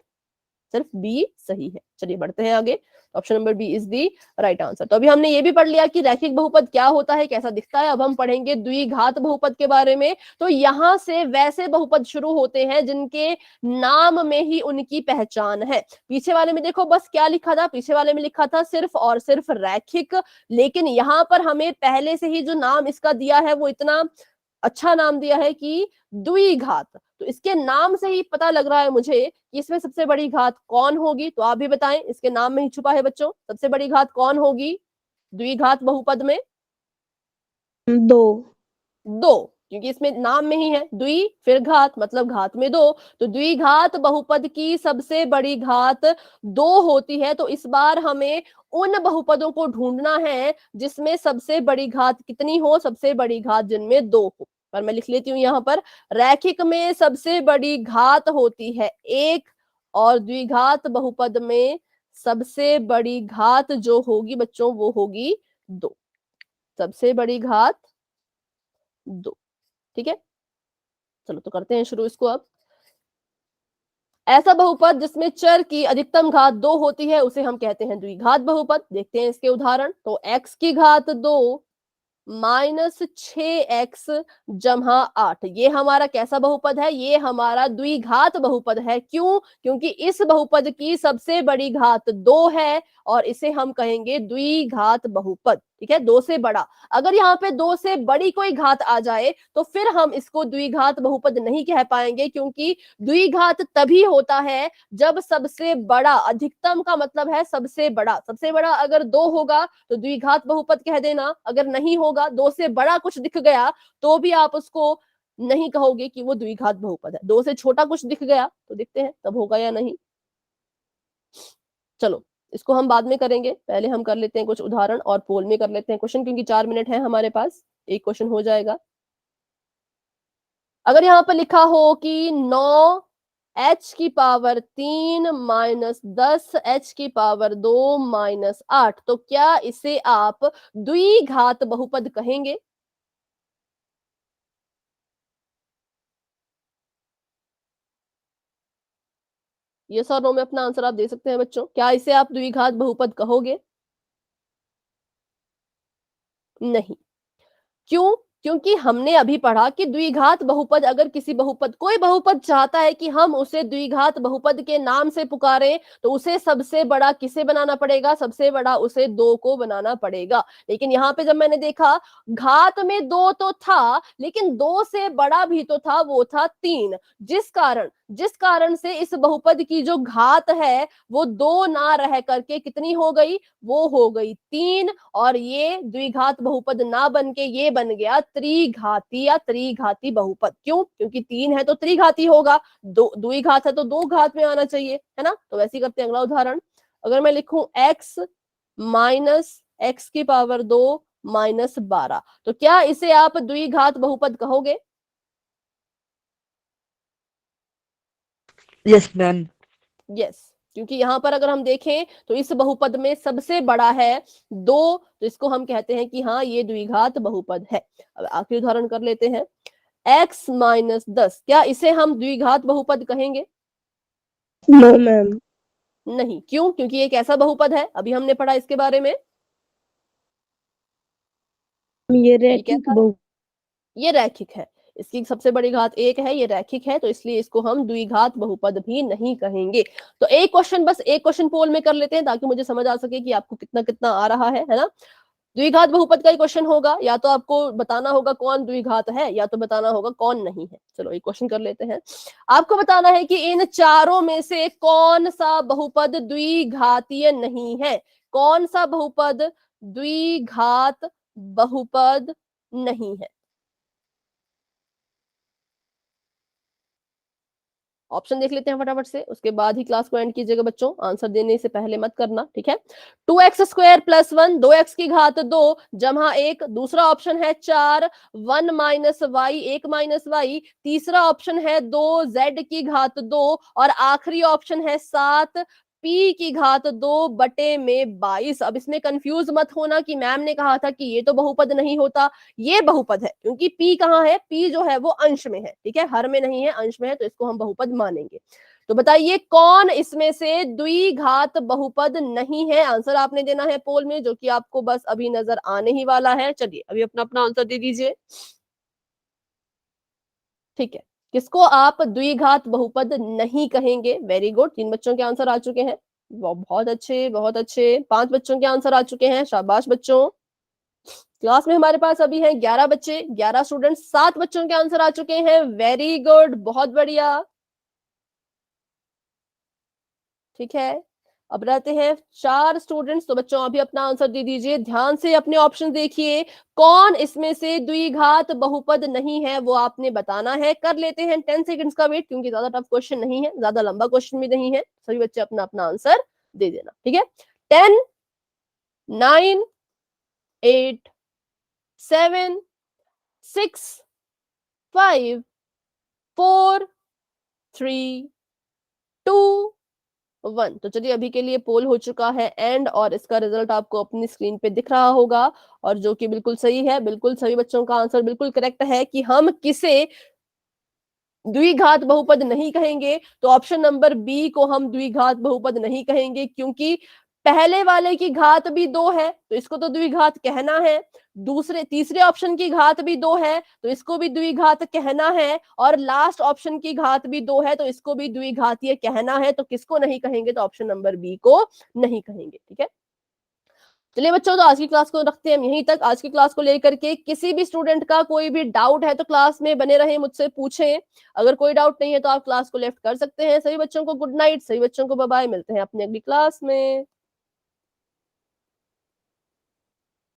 सिर्फ बी सही है। चलिए बढ़ते हैं आगे, option number B is the right answer. तो अभी हमने ये भी पढ़ लिया कि रैखिक बहुपद क्या होता है, कैसा दिखता है। अब हम पढ़ेंगे द्विघात बहुपद के बारे में। तो यहां से वैसे बहुपद शुरू होते हैं जिनके नाम में ही उनकी पहचान है। पीछे वाले में देखो बस क्या लिखा था, पीछे वाले में लिखा था सिर्फ और सिर्फ रैखिक, लेकिन यहाँ पर हमें पहले से ही जो नाम इसका दिया है वो इतना अच्छा नाम दिया है कि द्विघात। तो इसके नाम से ही पता लग रहा है मुझे कि इसमें सबसे बड़ी घात कौन होगी। तो आप भी बताएं, इसके नाम में ही छुपा है बच्चों, सबसे बड़ी घात कौन होगी द्विघात बहुपद में? 2। 2, क्योंकि इसमें नाम में ही है द्वि फिर घात, मतलब घात में 2, तो द्विघात बहुपद की सबसे बड़ी घात 2 होती है। तो इस बार हमें उन बहुपदों को ढूंढना है जिसमें सबसे बड़ी घात कितनी हो, सबसे बड़ी घात जिनमें 2 हो। पर मैं लिख लेती हूँ यहाँ पर, रैखिक में सबसे बड़ी घात होती है 1, और द्विघात बहुपद में सबसे बड़ी घात जो होगी बच्चों वो होगी 2। सबसे बड़ी घात 2। ठीक है, चलो तो करते हैं शुरू इसको। अब ऐसा बहुपद जिसमें चर की अधिकतम घात 2 होती है उसे हम कहते हैं द्विघात बहुपद। देखते हैं इसके उदाहरण। तो x की घात 2 -6x जमा 8, ये हमारा कैसा बहुपद है? ये हमारा द्विघात बहुपद है। क्यों? क्योंकि इस बहुपद की सबसे बड़ी घात 2 है और इसे हम कहेंगे द्विघात बहुपद। ठीक है, 2 से बड़ा। अगर यहाँ पे 2 से बड़ी कोई घात आ जाए तो फिर हम इसको द्विघात बहुपद नहीं कह पाएंगे, क्योंकि द्विघात तभी होता है जब सबसे बड़ा, अधिकतम का मतलब है सबसे बड़ा, सबसे बड़ा अगर 2 होगा तो द्विघात बहुपद कह देना। अगर नहीं होगा, 2 से बड़ा कुछ दिख गया तो भी आप उसको नहीं कहोगे कि वो द्विघात बहुपद है। 2 से छोटा कुछ दिख गया तो देखते हैं तब होगा या नहीं। चलो इसको हम बाद में करेंगे, पहले हम कर लेते हैं कुछ उदाहरण और पोल में कर लेते हैं क्वेश्चन, क्योंकि 4 मिनट है हमारे पास, एक क्वेश्चन हो जाएगा। अगर यहाँ पर लिखा हो कि 9 h की पावर 3 माइनस 10 h की पावर 2 माइनस 8, तो क्या इसे आप द्विघात बहुपद कहेंगे? ये सर नो में अपना आंसर आप दे सकते हैं बच्चों। क्या इसे आप द्विघात बहुपद कहोगे? नहीं। क्यों? क्योंकि हमने अभी पढ़ा कि द्विघात बहुपद, अगर किसी बहुपद, कोई बहुपद चाहता है कि हम उसे द्विघात बहुपद के नाम से पुकारें तो उसे सबसे बड़ा किसे बनाना पड़ेगा? सबसे बड़ा उसे 2 को बनाना पड़ेगा। लेकिन यहाँ पे जब मैंने देखा घात में 2 तो था, लेकिन 2 से बड़ा भी तो था, वो था 3। जिस कारण से इस बहुपद की जो घात है वो 2 ना रह करके कितनी हो गई? वो हो गई 3। और ये द्विघात बहुपद ना बन के ये बन गया त्रिघाती या त्रिघाती बहुपद। क्यों? क्योंकि 3 है तो त्रिघाती होगा, दो द्विघात है तो 2 घात में आना चाहिए, है ना। तो वैसे ही करते हैं अगला उदाहरण। अगर मैं लिखूं x माइनस x की पावर 2 माइनस 12, तो क्या इसे आप द्विघात बहुपद कहोगे? Yes ma'am. यस, क्योंकि यहां पर अगर हम देखें तो इस बहुपद में सबसे बड़ा है 2, तो इसको हम कहते हैं कि हाँ ये द्विघात बहुपद है। अब आखिरी उदाहरण कर लेते हैं। x माइनस 10, क्या इसे हम द्विघात बहुपद कहेंगे? No ma'am. नहीं। क्यों? क्योंकि ये कैसा बहुपद है? अभी हमने पढ़ा इसके बारे में। ये ये रैखिक कैसा है? बहु ये रैखिक है। इसकी सबसे बड़ी घात 1 है, ये रैखिक है, तो इसलिए इसको हम द्विघात बहुपद भी नहीं कहेंगे। तो एक क्वेश्चन, बस एक क्वेश्चन पोल में कर लेते हैं ताकि मुझे समझ आ सके कि आपको कितना कितना आ रहा है ना। द्विघात बहुपद का ही क्वेश्चन होगा, या तो आपको बताना होगा कौन द्विघात है या तो बताना होगा कौन नहीं है। चलो एक क्वेश्चन कर लेते हैं। आपको बताना है कि इन चारों में से कौन सा बहुपद द्विघातीय नहीं है। कौन सा बहुपद द्विघात बहुपद नहीं है? ऑप्शन देख लेते हैं फटाफट से, उसके बाद ही क्लास को एंड कीजिएगा बच्चों, आंसर देने से पहले मत करना, ठीक है। 2x² + 1, 2x की घात 2 जमा 1। दूसरा ऑप्शन है 4, 1 माइनस वाई, 1 माइनस वाई। तीसरा ऑप्शन है 2z की घात 2 और आखिरी ऑप्शन है 7 p की घात 2/22। अब इसमें कंफ्यूज मत होना कि मैम ने कहा था कि ये तो बहुपद नहीं होता। ये बहुपद है, क्योंकि p कहाँ है? p जो है वो अंश में है, ठीक है, हर में नहीं है, अंश में है, तो इसको हम बहुपद मानेंगे। तो बताइए कौन इसमें से द्विघात बहुपद नहीं है? आंसर आपने देना है पोल में, जो कि आपको बस अभी नजर आने ही वाला है। चलिए अभी अपना अपना आंसर दे दीजिए। ठीक है, किसको आप द्विघात बहुपद नहीं कहेंगे? वेरी गुड, 3 बच्चों के आंसर आ चुके हैं। बहुत अच्छे, बहुत अच्छे। 5 बच्चों के आंसर आ चुके हैं, शाबाश बच्चों। क्लास में हमारे पास अभी हैं 11 बच्चे, 11 स्टूडेंट। 7 बच्चों के आंसर आ चुके हैं, वेरी गुड, बहुत बढ़िया। ठीक है, अब रहते हैं 4 स्टूडेंट्स। तो बच्चों अभी अपना आंसर दे दीजिए, ध्यान से अपने ऑप्शन देखिए, कौन इसमें से द्विघात बहुपद नहीं है वो आपने बताना है। कर लेते हैं 10 सेकंड्स का वेट, क्योंकि ज्यादा टफ क्वेश्चन नहीं है, ज्यादा लंबा क्वेश्चन भी नहीं है। सभी बच्चे अपना अपना आंसर दे देना, ठीक है। 10, 9, 8, 7, 6, 5, 4, 3, 2, 1। तो चलिए अभी के लिए पोल हो चुका है एंड, और इसका रिजल्ट आपको अपनी स्क्रीन पे दिख रहा होगा, और जो कि बिल्कुल सही है। बिल्कुल सभी बच्चों का आंसर बिल्कुल करेक्ट है कि हम किसे द्विघात बहुपद नहीं कहेंगे, तो ऑप्शन नंबर बी को हम द्विघात बहुपद नहीं कहेंगे, क्योंकि पहले वाले की घात भी 2 है तो इसको तो द्विघात कहना है, तीसरे ऑप्शन की घात भी 2 है तो इसको भी द्विघात कहना है, और लास्ट ऑप्शन की घात भी 2 है तो इसको भी द्विघातीय कहना है। तो किसको नहीं कहेंगे? तो ऑप्शन नंबर बी को नहीं कहेंगे। ठीक है, चलिए बच्चों, तो आज की क्लास को रखते हैं हम यहीं तक। आज की क्लास को लेकर के किसी भी स्टूडेंट का कोई भी डाउट है तो क्लास में बने रहे, मुझसे पूछें। अगर कोई डाउट नहीं है तो आप क्लास को लेफ्ट कर सकते हैं। सभी बच्चों को गुड नाइट, सभी बच्चों को बाय बाय, मिलते हैं अपनी अगली क्लास में।